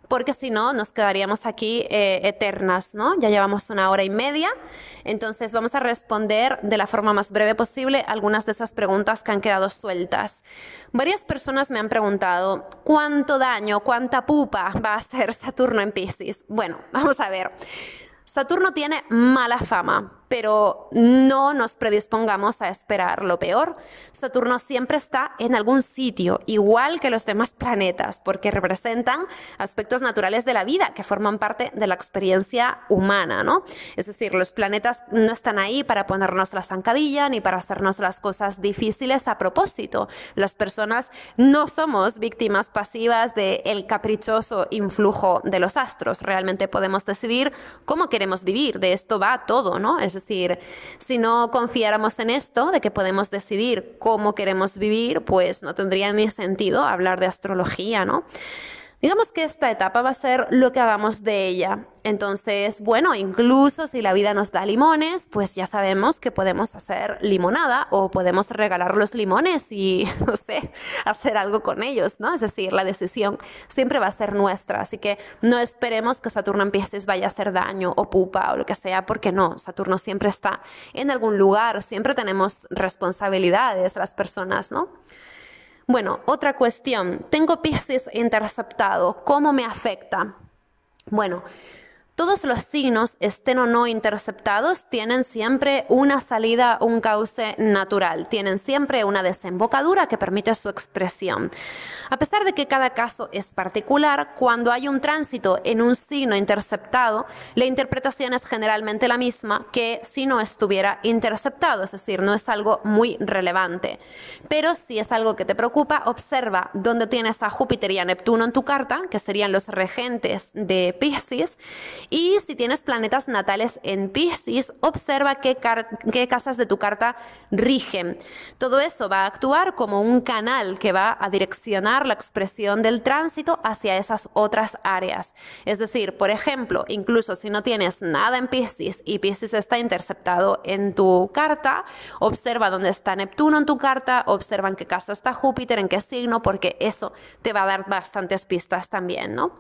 porque si no nos quedaríamos aquí eternas, ¿no? Ya llevamos 1 hora y media, entonces vamos a responder de la forma más breve posible algunas de esas preguntas que han quedado sueltas. Varias personas me han preguntado ¿cuánto daño, cuánta pupa va a hacer Saturno en Piscis? Bueno, vamos a ver. Saturno tiene mala fama pero no nos predispongamos a esperar lo peor. Saturno siempre está en algún sitio, igual que los demás planetas, porque representan aspectos naturales de la vida que forman parte de la experiencia humana, ¿no? Es decir, los planetas no están ahí para ponernos la zancadilla ni para hacernos las cosas difíciles a propósito. Las personas no somos víctimas pasivas del caprichoso influjo de los astros. Realmente podemos decidir cómo queremos vivir. De esto va todo, ¿no? Es decir, si no confiáramos en esto, de que podemos decidir cómo queremos vivir, pues no tendría ni sentido hablar de astrología, ¿no? Digamos que esta etapa va a ser lo que hagamos de ella. Entonces, bueno, incluso si la vida nos da limones, pues ya sabemos que podemos hacer limonada o podemos regalar los limones y, no sé, hacer algo con ellos, ¿no? Es decir, la decisión siempre va a ser nuestra. Así que no esperemos que Saturno en Piscis vaya a hacer daño o pupa o lo que sea, porque no, Saturno siempre está en algún lugar, siempre tenemos responsabilidades las personas, ¿no? Bueno, otra cuestión. Tengo Piscis interceptado. ¿Cómo me afecta? Bueno, todos los signos, estén o no interceptados, tienen siempre una salida, un cauce natural. Tienen siempre una desembocadura que permite su expresión. A pesar de que cada caso es particular, cuando hay un tránsito en un signo interceptado, la interpretación es generalmente la misma que si no estuviera interceptado, es decir, no es algo muy relevante. Pero si es algo que te preocupa, observa dónde tienes a Júpiter y a Neptuno en tu carta, que serían los regentes de Piscis, y si tienes planetas natales en Piscis, observa qué casas de tu carta rigen. Todo eso va a actuar como un canal que va a direccionar la expresión del tránsito hacia esas otras áreas. Es decir, por ejemplo, incluso si no tienes nada en Piscis y Piscis está interceptado en tu carta, observa dónde está Neptuno en tu carta, observa en qué casa está Júpiter, en qué signo, porque eso te va a dar bastantes pistas también, ¿no?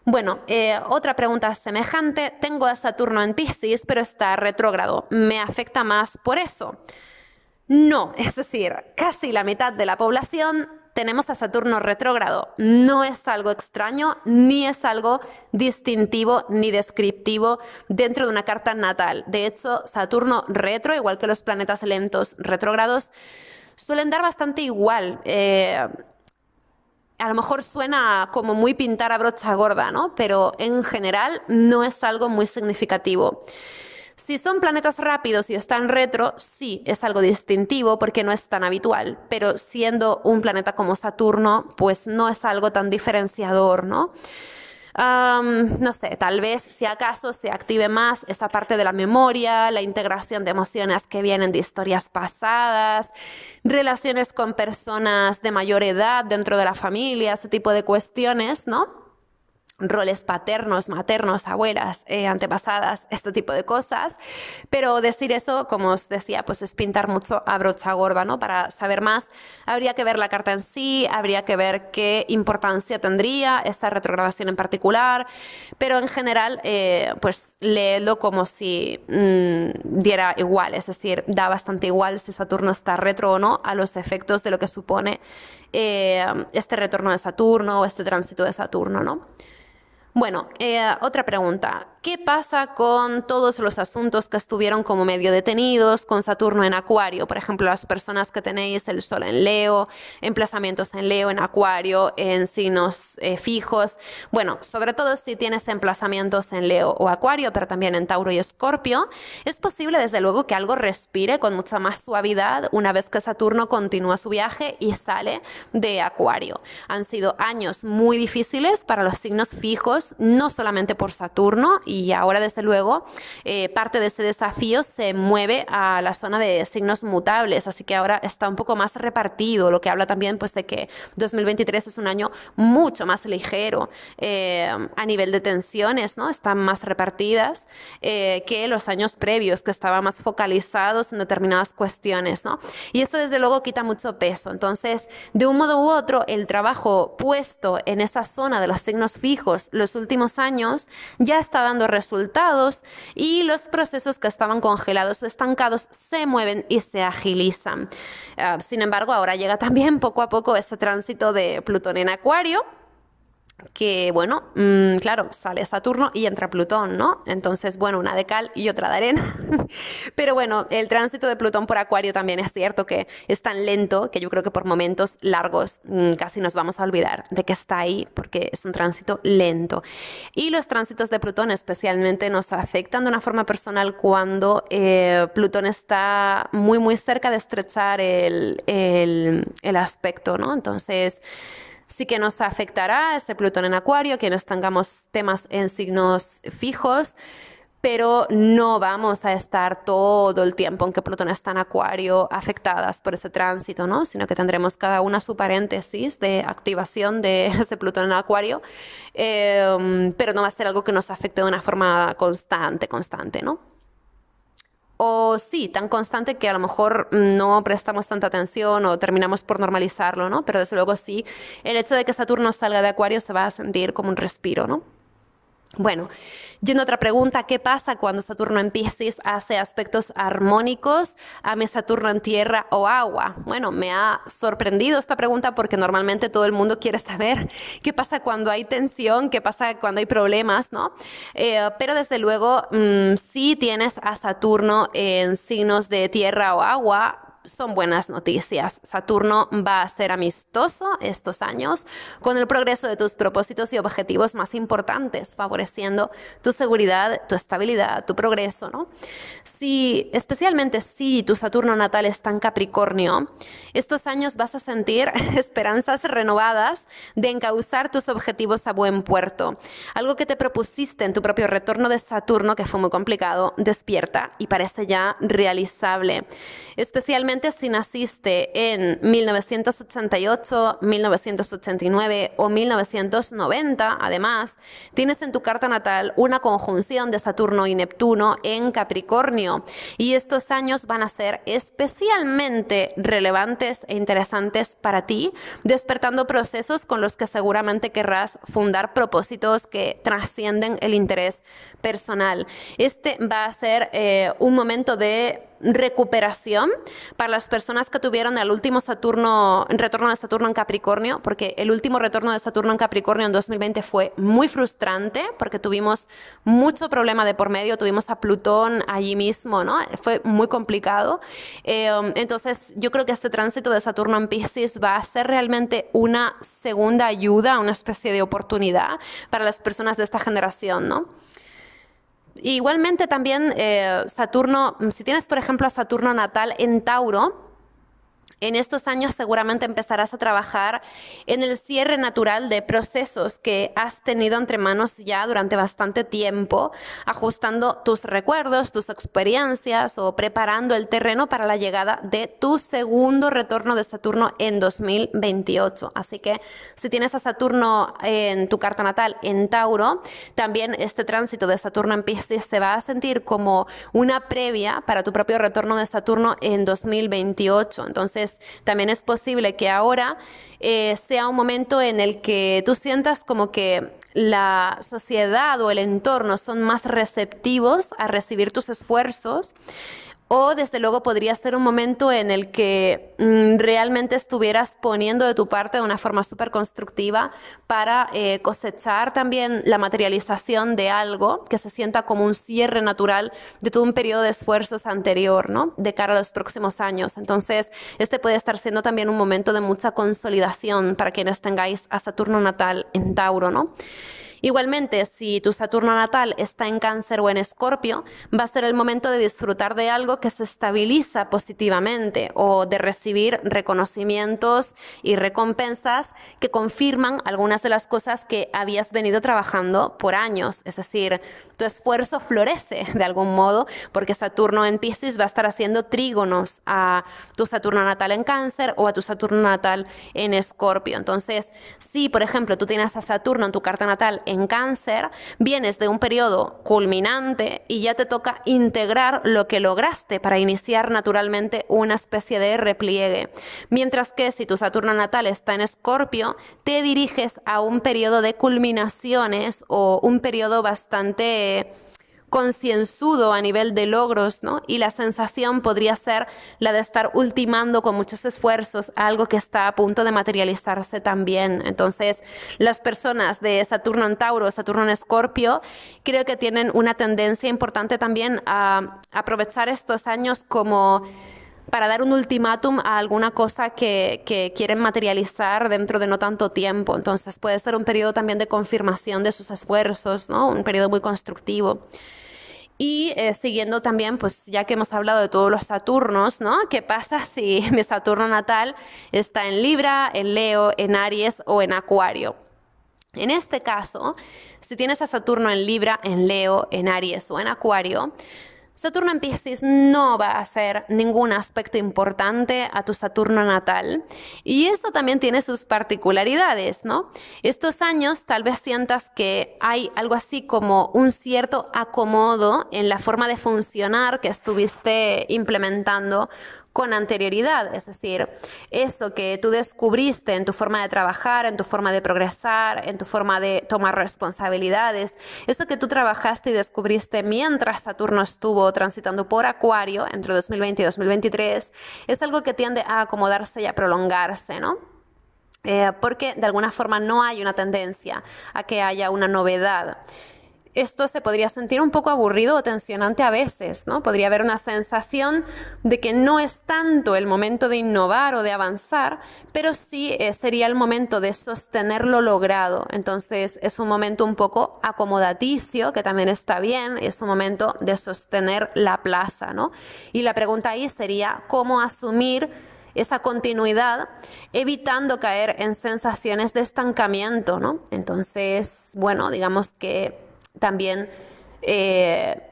Bueno, otra pregunta semejante. Tengo a Saturno en Piscis, pero está retrógrado. ¿Me afecta más por eso? No, es decir, casi la mitad de la población tenemos a Saturno retrógrado. No es algo extraño, ni es algo distintivo ni descriptivo dentro de una carta natal. De hecho, Saturno retro, igual que los planetas lentos retrógrados, suelen dar bastante igual. A lo mejor suena como muy pintar a brocha gorda, ¿no? Pero en general no es algo muy significativo. Si son planetas rápidos y están retro, sí es algo distintivo porque no es tan habitual, pero siendo un planeta como Saturno, pues no es algo tan diferenciador, ¿no? No sé, tal vez si acaso se active más esa parte de la memoria, la integración de emociones que vienen de historias pasadas, relaciones con personas de mayor edad dentro de la familia, ese tipo de cuestiones, ¿no? Roles paternos, maternos, abuelas, antepasadas, este tipo de cosas. Pero decir eso, como os decía, pues es pintar mucho a brocha gorda, ¿no? Para saber más, habría que ver la carta en sí, habría que ver qué importancia tendría esa retrogradación en particular, pero en general, pues léelo como si diera igual, es decir, da bastante igual si Saturno está retro o no a los efectos de lo que supone este retorno de Saturno o este tránsito de Saturno, ¿no? Bueno, otra pregunta. ¿Qué pasa con todos los asuntos que estuvieron como medio detenidos con Saturno en Acuario? Por ejemplo, las personas que tenéis el Sol en Leo, emplazamientos en Leo, en Acuario, en signos fijos. Bueno, sobre todo si tienes emplazamientos en Leo o Acuario, pero también en Tauro y Escorpio, es posible desde luego que algo respire con mucha más suavidad una vez que Saturno continúa su viaje y sale de Acuario. Han sido años muy difíciles para los signos fijos, no solamente por Saturno, y ahora desde luego parte de ese desafío se mueve a la zona de signos mutables, así que ahora está un poco más repartido, lo que habla también pues de que 2023 es un año mucho más ligero a nivel de tensiones, ¿no? Están más repartidas que los años previos, que estaban más focalizados en determinadas cuestiones, ¿no? Y eso desde luego quita mucho peso. Entonces, de un modo u otro, el trabajo puesto en esa zona de los signos fijos los últimos años ya está dando resultados y los procesos que estaban congelados o estancados se mueven y se agilizan. Sin embargo, ahora llega también poco a poco ese tránsito de Plutón en Acuario, que, bueno, claro, sale Saturno y entra Plutón, ¿no? Entonces, bueno, una de cal y otra de arena. Pero bueno, el tránsito de Plutón por Acuario también es cierto que es tan lento que yo creo que por momentos largos casi nos vamos a olvidar de que está ahí porque es un tránsito lento. Y los tránsitos de Plutón especialmente nos afectan de una forma personal cuando Plutón está muy, muy cerca de estrechar el aspecto, ¿no? Entonces sí que nos afectará ese Plutón en Acuario, quienes tengamos temas en signos fijos, pero no vamos a estar todo el tiempo en que Plutón está en Acuario afectadas por ese tránsito, ¿no? Sino que tendremos cada una su paréntesis de activación de ese Plutón en Acuario, pero no va a ser algo que nos afecte de una forma constante, ¿no? O sí, tan constante que a lo mejor no prestamos tanta atención o terminamos por normalizarlo, ¿no? Pero desde luego sí, el hecho de que Saturno salga de Acuario se va a sentir como un respiro, ¿no? Bueno, yendo a otra pregunta, ¿qué pasa cuando Saturno en Piscis hace aspectos armónicos a mi Saturno en tierra o agua? Bueno, me ha sorprendido esta pregunta porque normalmente todo el mundo quiere saber qué pasa cuando hay tensión, qué pasa cuando hay problemas, ¿no? Pero desde luego, si tienes a Saturno en signos de tierra o agua, son buenas noticias. Saturno va a ser amistoso estos años con el progreso de tus propósitos y objetivos más importantes, favoreciendo tu seguridad, tu estabilidad, tu progreso, ¿no? Especialmente si tu Saturno natal está en Capricornio, estos años vas a sentir esperanzas renovadas de encauzar tus objetivos a buen puerto. Algo que te propusiste en tu propio retorno de Saturno, que fue muy complicado, despierta y parece ya realizable. Especialmente si naciste en 1988, 1989 o 1990, además, tienes en tu carta natal una conjunción de Saturno y Neptuno en Capricornio y estos años van a ser especialmente relevantes e interesantes para ti, despertando procesos con los que seguramente querrás fundar propósitos que trascienden el interés personal. Este va a ser un momento de recuperación para las personas que tuvieron el último retorno de Saturno en Capricornio, porque el último retorno de Saturno en Capricornio en 2020 fue muy frustrante porque tuvimos mucho problema de por medio, tuvimos a Plutón allí mismo, ¿no? Fue muy complicado. Entonces yo creo que este tránsito de Saturno en Piscis va a ser realmente una segunda ayuda, una especie de oportunidad para las personas de esta generación, ¿no? Igualmente también Saturno, si tienes por ejemplo a Saturno natal en Tauro, en estos años seguramente empezarás a trabajar en el cierre natural de procesos que has tenido entre manos ya durante bastante tiempo, ajustando tus recuerdos, tus experiencias o preparando el terreno para la llegada de tu segundo retorno de Saturno en 2028. Así que si tienes a Saturno en tu carta natal en Tauro, también este tránsito de Saturno en Piscis se va a sentir como una previa para tu propio retorno de Saturno en 2028. Entonces, también es posible que ahora sea un momento en el que tú sientas como que la sociedad o el entorno son más receptivos a recibir tus esfuerzos. O desde luego podría ser un momento en el que realmente estuvieras poniendo de tu parte de una forma súper constructiva para cosechar también la materialización de algo que se sienta como un cierre natural de todo un periodo de esfuerzos anterior, ¿no? De cara a los próximos años. Entonces, este puede estar siendo también un momento de mucha consolidación para quienes tengáis a Saturno natal en Tauro, ¿no? Igualmente, si tu Saturno natal está en Cáncer o en Escorpio, va a ser el momento de disfrutar de algo que se estabiliza positivamente o de recibir reconocimientos y recompensas que confirman algunas de las cosas que habías venido trabajando por años. Es decir, tu esfuerzo florece de algún modo porque Saturno en Piscis va a estar haciendo trígonos a tu Saturno natal en Cáncer o a tu Saturno natal en Escorpio. Entonces, si por ejemplo tú tienes a Saturno en tu carta natal en Cáncer, vienes de un periodo culminante y ya te toca integrar lo que lograste para iniciar naturalmente una especie de repliegue. Mientras que si tu Saturno natal está en Escorpio, te diriges a un periodo de culminaciones o un periodo bastante concienzudo a nivel de logros, ¿no? Y la sensación podría ser la de estar ultimando con muchos esfuerzos algo que está a punto de materializarse también. Entonces, las personas de Saturno en Tauro, Saturno en Escorpio, creo que tienen una tendencia importante también a aprovechar estos años como para dar un ultimátum a alguna cosa que quieren materializar dentro de no tanto tiempo. Entonces puede ser un periodo también de confirmación de sus esfuerzos, ¿no? Un periodo muy constructivo. Y siguiendo también, pues ya que hemos hablado de todos los Saturnos, ¿no? ¿Qué pasa si mi Saturno natal está en Libra, en Leo, en Aries o en Acuario? En este caso, si tienes a Saturno en Libra, en Leo, en Aries o en Acuario, Saturno en Piscis no va a hacer ningún aspecto importante a tu Saturno natal, y eso también tiene sus particularidades, ¿no? Estos años tal vez sientas que hay algo así como un cierto acomodo en la forma de funcionar que estuviste implementando con anterioridad, es decir, eso que tú descubriste en tu forma de trabajar, en tu forma de progresar, en tu forma de tomar responsabilidades, eso que tú trabajaste y descubriste mientras Saturno estuvo transitando por Acuario entre 2020 y 2023, es algo que tiende a acomodarse y a prolongarse, ¿no? Porque de alguna forma no hay una tendencia a que haya una novedad. Esto se podría sentir un poco aburrido o tensionante a veces, ¿no? Podría haber una sensación de que no es tanto el momento de innovar o de avanzar, pero sí sería el momento de sostener lo logrado. Entonces es un momento un poco acomodaticio, que también está bien, es un momento de sostener la plaza, ¿no? Y la pregunta ahí sería, ¿cómo asumir esa continuidad, evitando caer en sensaciones de estancamiento, ¿no? Entonces, bueno, digamos que también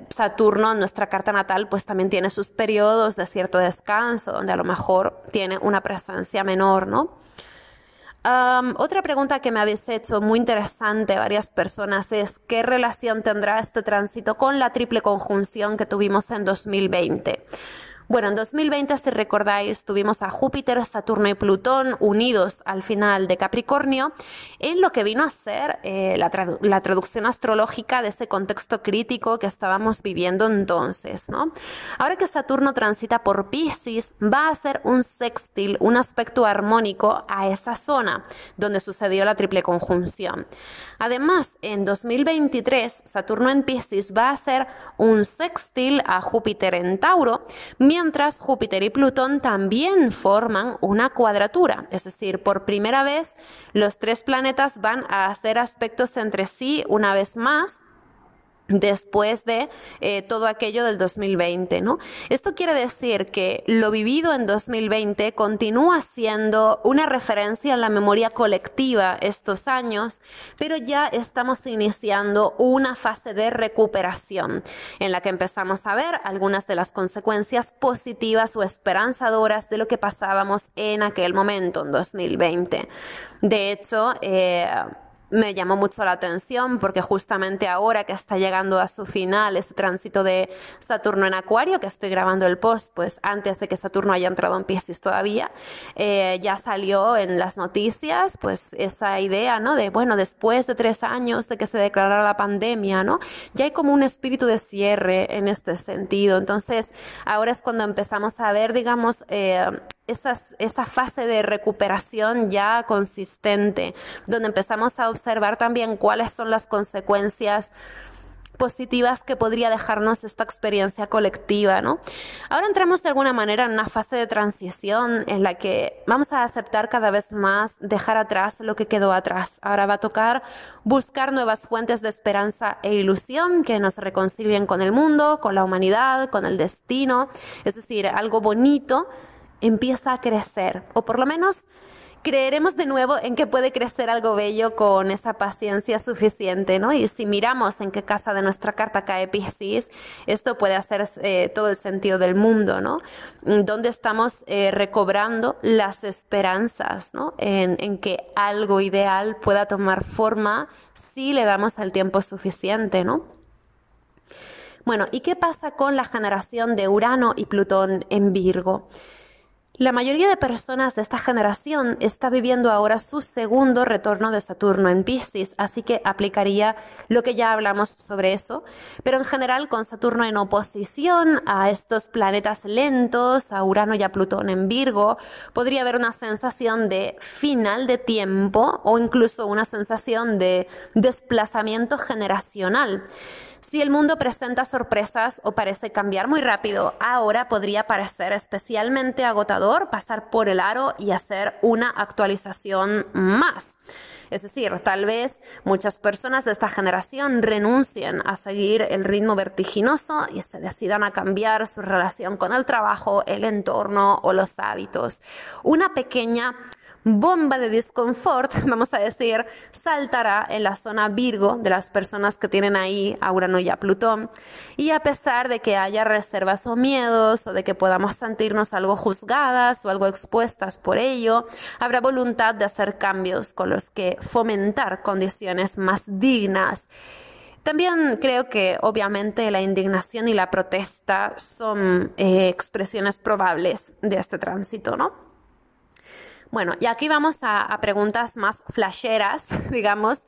Saturno en nuestra carta natal pues también tiene sus periodos de cierto descanso, donde a lo mejor tiene una presencia menor, ¿no? Otra pregunta que me habéis hecho muy interesante varias personas es ¿qué relación tendrá este tránsito con la triple conjunción que tuvimos en 2020? Bueno, en 2020, si recordáis, tuvimos a Júpiter, Saturno y Plutón unidos al final de Capricornio en lo que vino a ser la traducción astrológica de ese contexto crítico que estábamos viviendo entonces, ¿no? Ahora que Saturno transita por Piscis, va a ser un sextil, un aspecto armónico a esa zona donde sucedió la triple conjunción. Además, en 2023, Saturno en Piscis va a ser un sextil a Júpiter en Tauro, mientras Júpiter y Plutón también forman una cuadratura, es decir, por primera vez los tres planetas van a hacer aspectos entre sí una vez más, después de todo aquello del 2020, ¿no? Esto quiere decir que lo vivido en 2020 continúa siendo una referencia en la memoria colectiva estos años, pero ya estamos iniciando una fase de recuperación en la que empezamos a ver algunas de las consecuencias positivas o esperanzadoras de lo que pasábamos en aquel momento, en 2020. De hecho, me llamó mucho la atención porque justamente ahora que está llegando a su final ese tránsito de Saturno en Acuario, que estoy grabando el post pues antes de que Saturno haya entrado en Piscis todavía, ya salió en las noticias pues esa idea, ¿no? De bueno, después de 3 años de que se declarara la pandemia, ¿no? Ya hay como un espíritu de cierre en este sentido. Entonces ahora es cuando empezamos a ver, digamos, esa fase de recuperación ya consistente, donde empezamos a observar también cuáles son las consecuencias positivas que podría dejarnos esta experiencia colectiva, ¿no? Ahora entramos de alguna manera en una fase de transición en la que vamos a aceptar cada vez más dejar atrás lo que quedó atrás. Ahora va a tocar buscar nuevas fuentes de esperanza e ilusión que nos reconcilien con el mundo, con la humanidad, con el destino, es decir, algo bonito empieza a crecer, o por lo menos creeremos de nuevo en que puede crecer algo bello con esa paciencia suficiente, ¿no? Y si miramos en qué casa de nuestra carta cae Piscis, esto puede hacer todo el sentido del mundo, ¿no? Donde estamos recobrando las esperanzas, ¿no? En que algo ideal pueda tomar forma si le damos el tiempo suficiente, ¿no? Bueno, ¿y qué pasa con la generación de Urano y Plutón en Virgo? La mayoría de personas de esta generación está viviendo ahora su segundo retorno de Saturno en Piscis, así que aplicaría lo que ya hablamos sobre eso, pero en general con Saturno en oposición a estos planetas lentos, a Urano y a Plutón en Virgo, podría haber una sensación de final de tiempo o incluso una sensación de desplazamiento generacional. Si el mundo presenta sorpresas o parece cambiar muy rápido, ahora podría parecer especialmente agotador pasar por el aro y hacer una actualización más. Es decir, tal vez muchas personas de esta generación renuncien a seguir el ritmo vertiginoso y se decidan a cambiar su relación con el trabajo, el entorno o los hábitos. Una pequeña bomba de disconfort, vamos a decir, saltará en la zona Virgo de las personas que tienen ahí a Urano y a Plutón. Y a pesar de que haya reservas o miedos, o de que podamos sentirnos algo juzgadas o algo expuestas por ello, habrá voluntad de hacer cambios con los que fomentar condiciones más dignas. También creo que obviamente la indignación y la protesta son expresiones probables de este tránsito, ¿no? Bueno, y aquí vamos a preguntas más flasheras, digamos,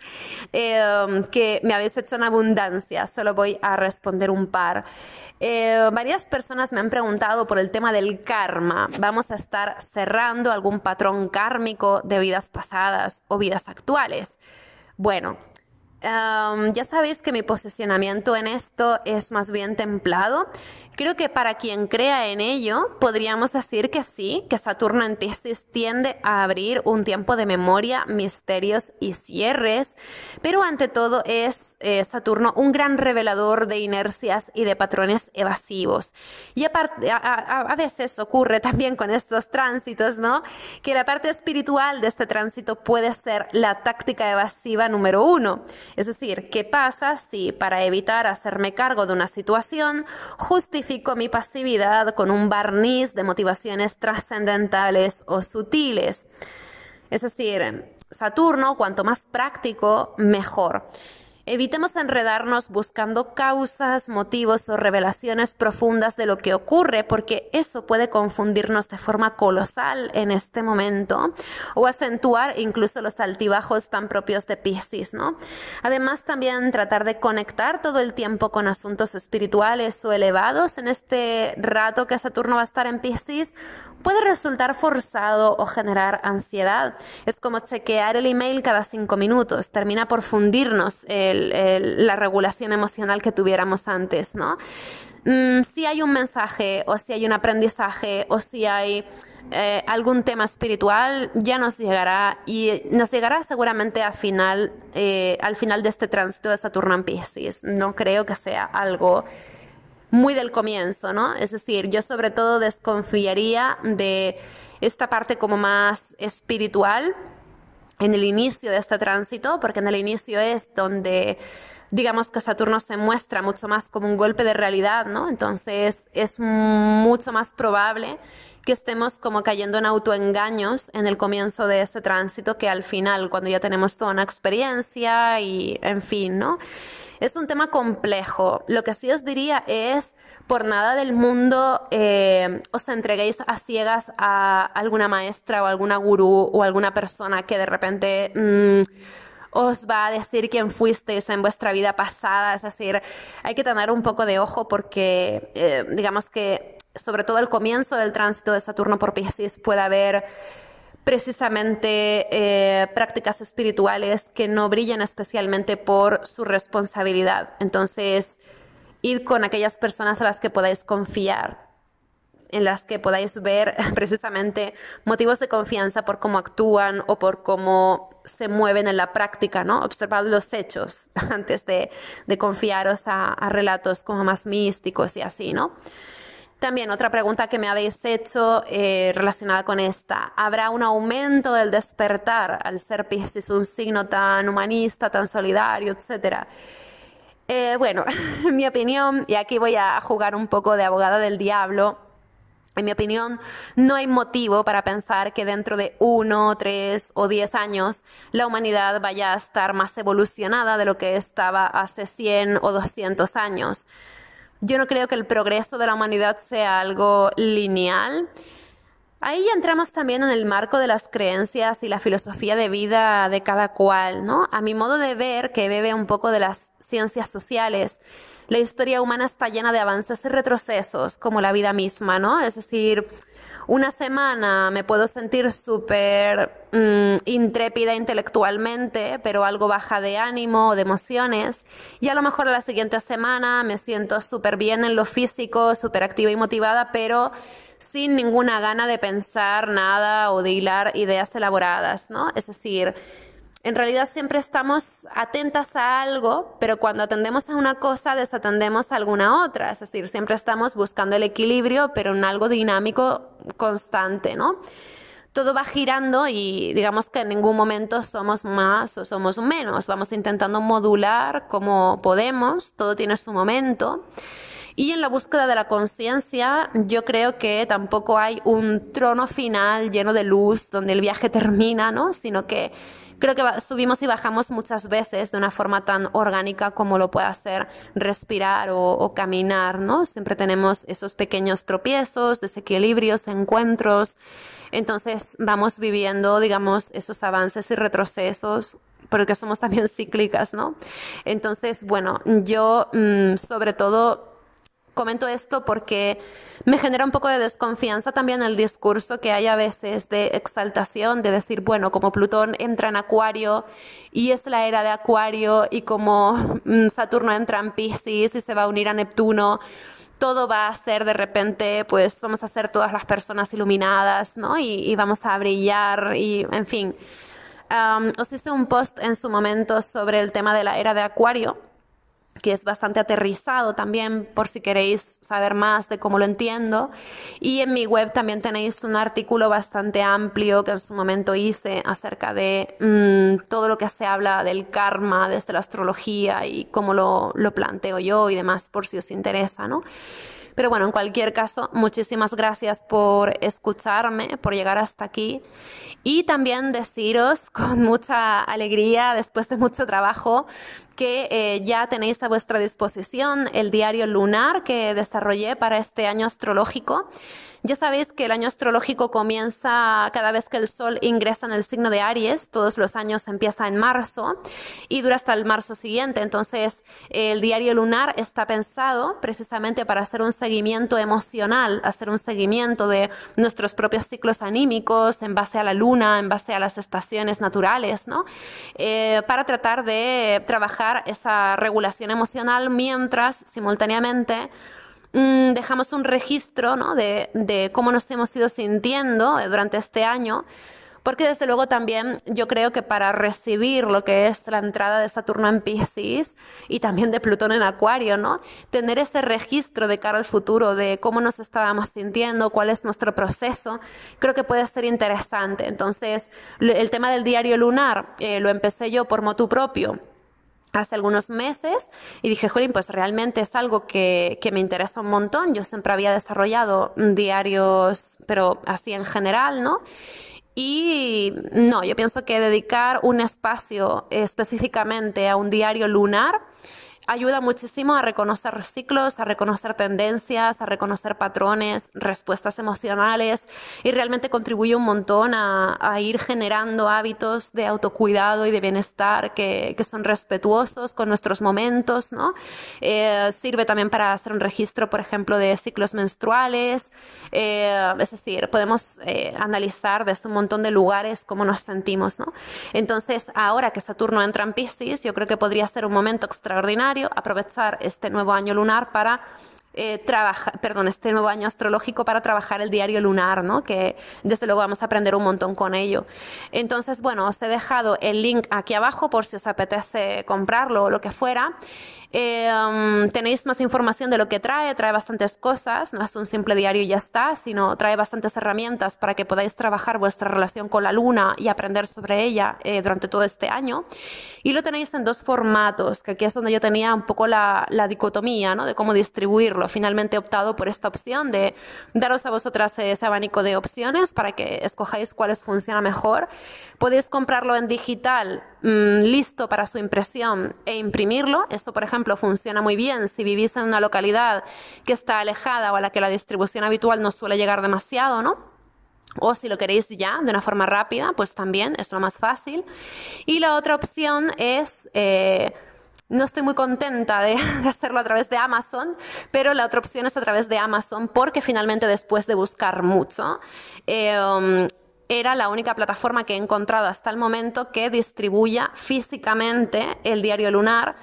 que me habéis hecho en abundancia. Solo voy a responder un par. Varias personas me han preguntado por el tema del karma. ¿Vamos a estar cerrando algún patrón kármico de vidas pasadas o vidas actuales? Bueno, ya sabéis que mi posicionamiento en esto es más bien templado. Creo que para quien crea en ello, podríamos decir que sí, que Saturno en Piscis tiende a abrir un tiempo de memoria, misterios y cierres, pero ante todo es Saturno un gran revelador de inercias y de patrones evasivos. Y a veces ocurre también con estos tránsitos, ¿no? Que la parte espiritual de este tránsito puede ser la táctica evasiva número 1. Es decir, ¿qué pasa si para evitar hacerme cargo de una situación justifico mi pasividad con un barniz de motivaciones trascendentales o sutiles? Es decir, Saturno, cuanto más práctico, mejor. Evitemos enredarnos buscando causas, motivos o revelaciones profundas de lo que ocurre, porque eso puede confundirnos de forma colosal en este momento o acentuar incluso los altibajos tan propios de Piscis, ¿no? Además, también tratar de conectar todo el tiempo con asuntos espirituales o elevados en este rato que Saturno va a estar en Piscis puede resultar forzado o generar ansiedad. Es como chequear el email cada 5 minutos. Termina por fundirnos la regulación emocional que tuviéramos antes, ¿no? Si hay un mensaje o si hay un aprendizaje o si hay algún tema espiritual, ya nos llegará y nos llegará seguramente al final de este tránsito de Saturno en Piscis. No creo que sea algo muy del comienzo, ¿no? Es decir, yo sobre todo desconfiaría de esta parte como más espiritual en el inicio de este tránsito, porque en el inicio es donde digamos que Saturno se muestra mucho más como un golpe de realidad, ¿no? Entonces es mucho más probable que estemos como cayendo en autoengaños en el comienzo de este tránsito que al final, cuando ya tenemos toda una experiencia y en fin, ¿no? Es un tema complejo. Lo que sí os diría es, por nada del mundo os entreguéis a ciegas a alguna maestra o alguna gurú o alguna persona que de repente os va a decir quién fuisteis en vuestra vida pasada. Es decir, hay que tener un poco de ojo porque digamos que sobre todo al comienzo del tránsito de Saturno por Piscis puede haber precisamente prácticas espirituales que no brillan especialmente por su responsabilidad. Entonces, id con aquellas personas a las que podáis confiar, en las que podáis ver precisamente motivos de confianza por cómo actúan o por cómo se mueven en la práctica, ¿no? Observad los hechos antes de confiaros a relatos como más místicos y así, ¿no? También otra pregunta que me habéis hecho relacionada con esta. ¿Habrá un aumento del despertar al ser Piscis un signo tan humanista, tan solidario, etcétera? Bueno, en mi opinión, y aquí voy a jugar un poco de abogada del diablo, en mi opinión, no hay motivo para pensar que dentro de 1, 3 o 10 años la humanidad vaya a estar más evolucionada de lo que estaba hace 100 o 200 años. Yo no creo que el progreso de la humanidad sea algo lineal. Ahí ya entramos también en el marco de las creencias y la filosofía de vida de cada cual, ¿no? A mi modo de ver, que bebe un poco de las ciencias sociales, la historia humana está llena de avances y retrocesos, como la vida misma, ¿no? Es decir, una semana me puedo sentir súper intrépida intelectualmente, pero algo baja de ánimo o de emociones. Y a lo mejor la siguiente semana me siento súper bien en lo físico, súper activa y motivada, pero sin ninguna gana de pensar nada o de hilar ideas elaboradas, ¿no? Es decir, en realidad siempre estamos atentas a algo, pero cuando atendemos a una cosa desatendemos a alguna otra. Es decir, siempre estamos buscando el equilibrio, pero en algo dinámico constante, ¿no? Todo va girando y digamos que en ningún momento somos más o somos menos. Vamos intentando modular como podemos, todo tiene su momento. Y en la búsqueda de la conciencia, yo creo que tampoco hay un trono final lleno de luz donde el viaje termina, ¿no? Sino que creo que subimos y bajamos muchas veces de una forma tan orgánica como lo puede hacer respirar o caminar, ¿no? Siempre tenemos esos pequeños tropiezos, desequilibrios, encuentros. Entonces vamos viviendo, digamos, esos avances y retrocesos porque somos también cíclicas, ¿no? Entonces, bueno, yo sobre todo comento esto porque me genera un poco de desconfianza también el discurso que hay a veces de exaltación, de decir, bueno, como Plutón entra en Acuario y es la era de Acuario y como Saturno entra en Piscis y se va a unir a Neptuno, todo va a ser de repente, pues vamos a ser todas las personas iluminadas, ¿no? Y vamos a brillar y, en fin. Os hice un post en su momento sobre el tema de la era de Acuario, que es bastante aterrizado también por si queréis saber más de cómo lo entiendo. Y en mi web también tenéis un artículo bastante amplio que en su momento hice acerca de todo lo que se habla del karma desde la astrología y cómo lo planteo yo y demás, por si os interesa, ¿no? Pero bueno, en cualquier caso, muchísimas gracias por escucharme, por llegar hasta aquí y también deciros con mucha alegría, después de mucho trabajo, que ya tenéis a vuestra disposición el diario lunar que desarrollé para este año astrológico. Ya sabéis que el año astrológico comienza cada vez que el Sol ingresa en el signo de Aries, todos los años empieza en marzo y dura hasta el marzo siguiente. Entonces, el diario lunar está pensado precisamente para hacer un seguimiento emocional, hacer un seguimiento de nuestros propios ciclos anímicos en base a la luna, en base a las estaciones naturales, ¿no? Para tratar de trabajar esa regulación emocional mientras simultáneamente dejamos un registro, ¿no? de cómo nos hemos ido sintiendo durante este año, porque desde luego también yo creo que para recibir lo que es la entrada de Saturno en Piscis y también de Plutón en Acuario, ¿no? Tener ese registro de cara al futuro de cómo nos estábamos sintiendo, cuál es nuestro proceso, creo que puede ser interesante. Entonces, el tema del diario lunar lo empecé yo por motu propio hace algunos meses y dije, jolín, pues realmente es algo que me interesa un montón. Yo siempre había desarrollado diarios, pero así en general, ¿no? Y no, yo pienso que dedicar un espacio específicamente a un diario lunar ayuda muchísimo a reconocer ciclos, a reconocer tendencias, a reconocer patrones, respuestas emocionales y realmente contribuye un montón a ir generando hábitos de autocuidado y de bienestar que son respetuosos con nuestros momentos, ¿no? Sirve también para hacer un registro, por ejemplo, de ciclos menstruales, es decir, podemos analizar desde un montón de lugares cómo nos sentimos, ¿no? Entonces, ahora que Saturno entra en Piscis, yo creo que podría ser un momento extraordinario aprovechar este nuevo año lunar para este nuevo año astrológico para trabajar el diario lunar, ¿no? Que desde luego vamos a aprender un montón con ello. Entonces, bueno, os he dejado el link aquí abajo por si os apetece comprarlo o lo que fuera. Tenéis más información de lo que trae bastantes cosas, no es un simple diario y ya está, sino trae bastantes herramientas para que podáis trabajar vuestra relación con la luna y aprender sobre ella durante todo este año. Y lo tenéis en dos formatos, que aquí es donde yo tenía un poco la dicotomía, ¿no? De cómo distribuirlo. Finalmente he optado por esta opción de daros a vosotras ese abanico de opciones para que escojáis cuáles funciona mejor. Podéis comprarlo en digital, listo para su impresión e imprimirlo. Esto, por ejemplo, funciona muy bien si vivís en una localidad que está alejada o a la que la distribución habitual no suele llegar demasiado, ¿no? O si lo queréis ya de una forma rápida, pues también es lo más fácil. Y la otra opción es, no estoy muy contenta de hacerlo a través de Amazon, pero la otra opción es a través de Amazon porque finalmente después de buscar mucho, era la única plataforma que he encontrado hasta el momento que distribuya físicamente el diario lunar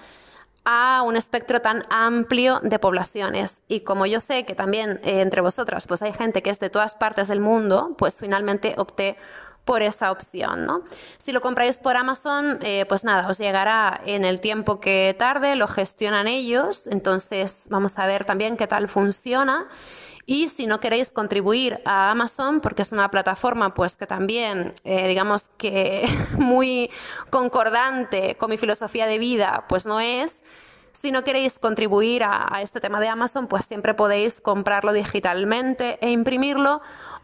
a un espectro tan amplio de poblaciones. Y como yo sé que también entre vosotras pues hay gente que es de todas partes del mundo, pues finalmente opté por esa opción, ¿no? Si lo compráis por Amazon, pues nada, os llegará en el tiempo que tarde, lo gestionan ellos, entonces vamos a ver también qué tal funciona. Y si no queréis contribuir a Amazon, porque es una plataforma pues que también, digamos que muy concordante con mi filosofía de vida, pues no es. Si no queréis contribuir a este tema de Amazon, pues siempre podéis comprarlo digitalmente e imprimirlo.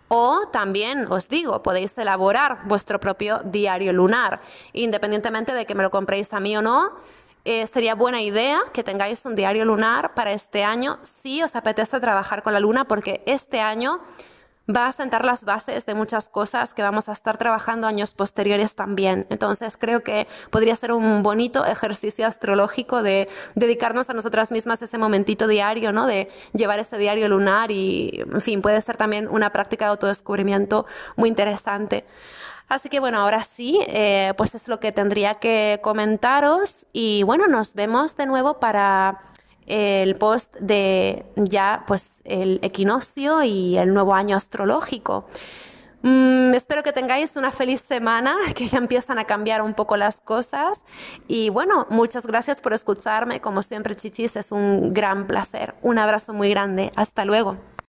O también, os digo, podéis elaborar vuestro propio diario lunar, independientemente de que me lo compréis a mí o no. Sería buena idea que tengáis un diario lunar para este año si os apetece trabajar con la luna, porque este año va a sentar las bases de muchas cosas que vamos a estar trabajando años posteriores también. Entonces creo que podría ser un bonito ejercicio astrológico de dedicarnos a nosotras mismas ese momentito diario, ¿no? De llevar ese diario lunar y, en fin, puede ser también una práctica de autodescubrimiento muy interesante. Así que bueno, ahora sí, pues es lo que tendría que comentaros y bueno, nos vemos de nuevo para el post de ya pues el equinoccio y el nuevo año astrológico. Espero que tengáis una feliz semana, que ya empiezan a cambiar un poco las cosas y bueno, muchas gracias por escucharme, como siempre, chichis, es un gran placer. Un abrazo muy grande, hasta luego.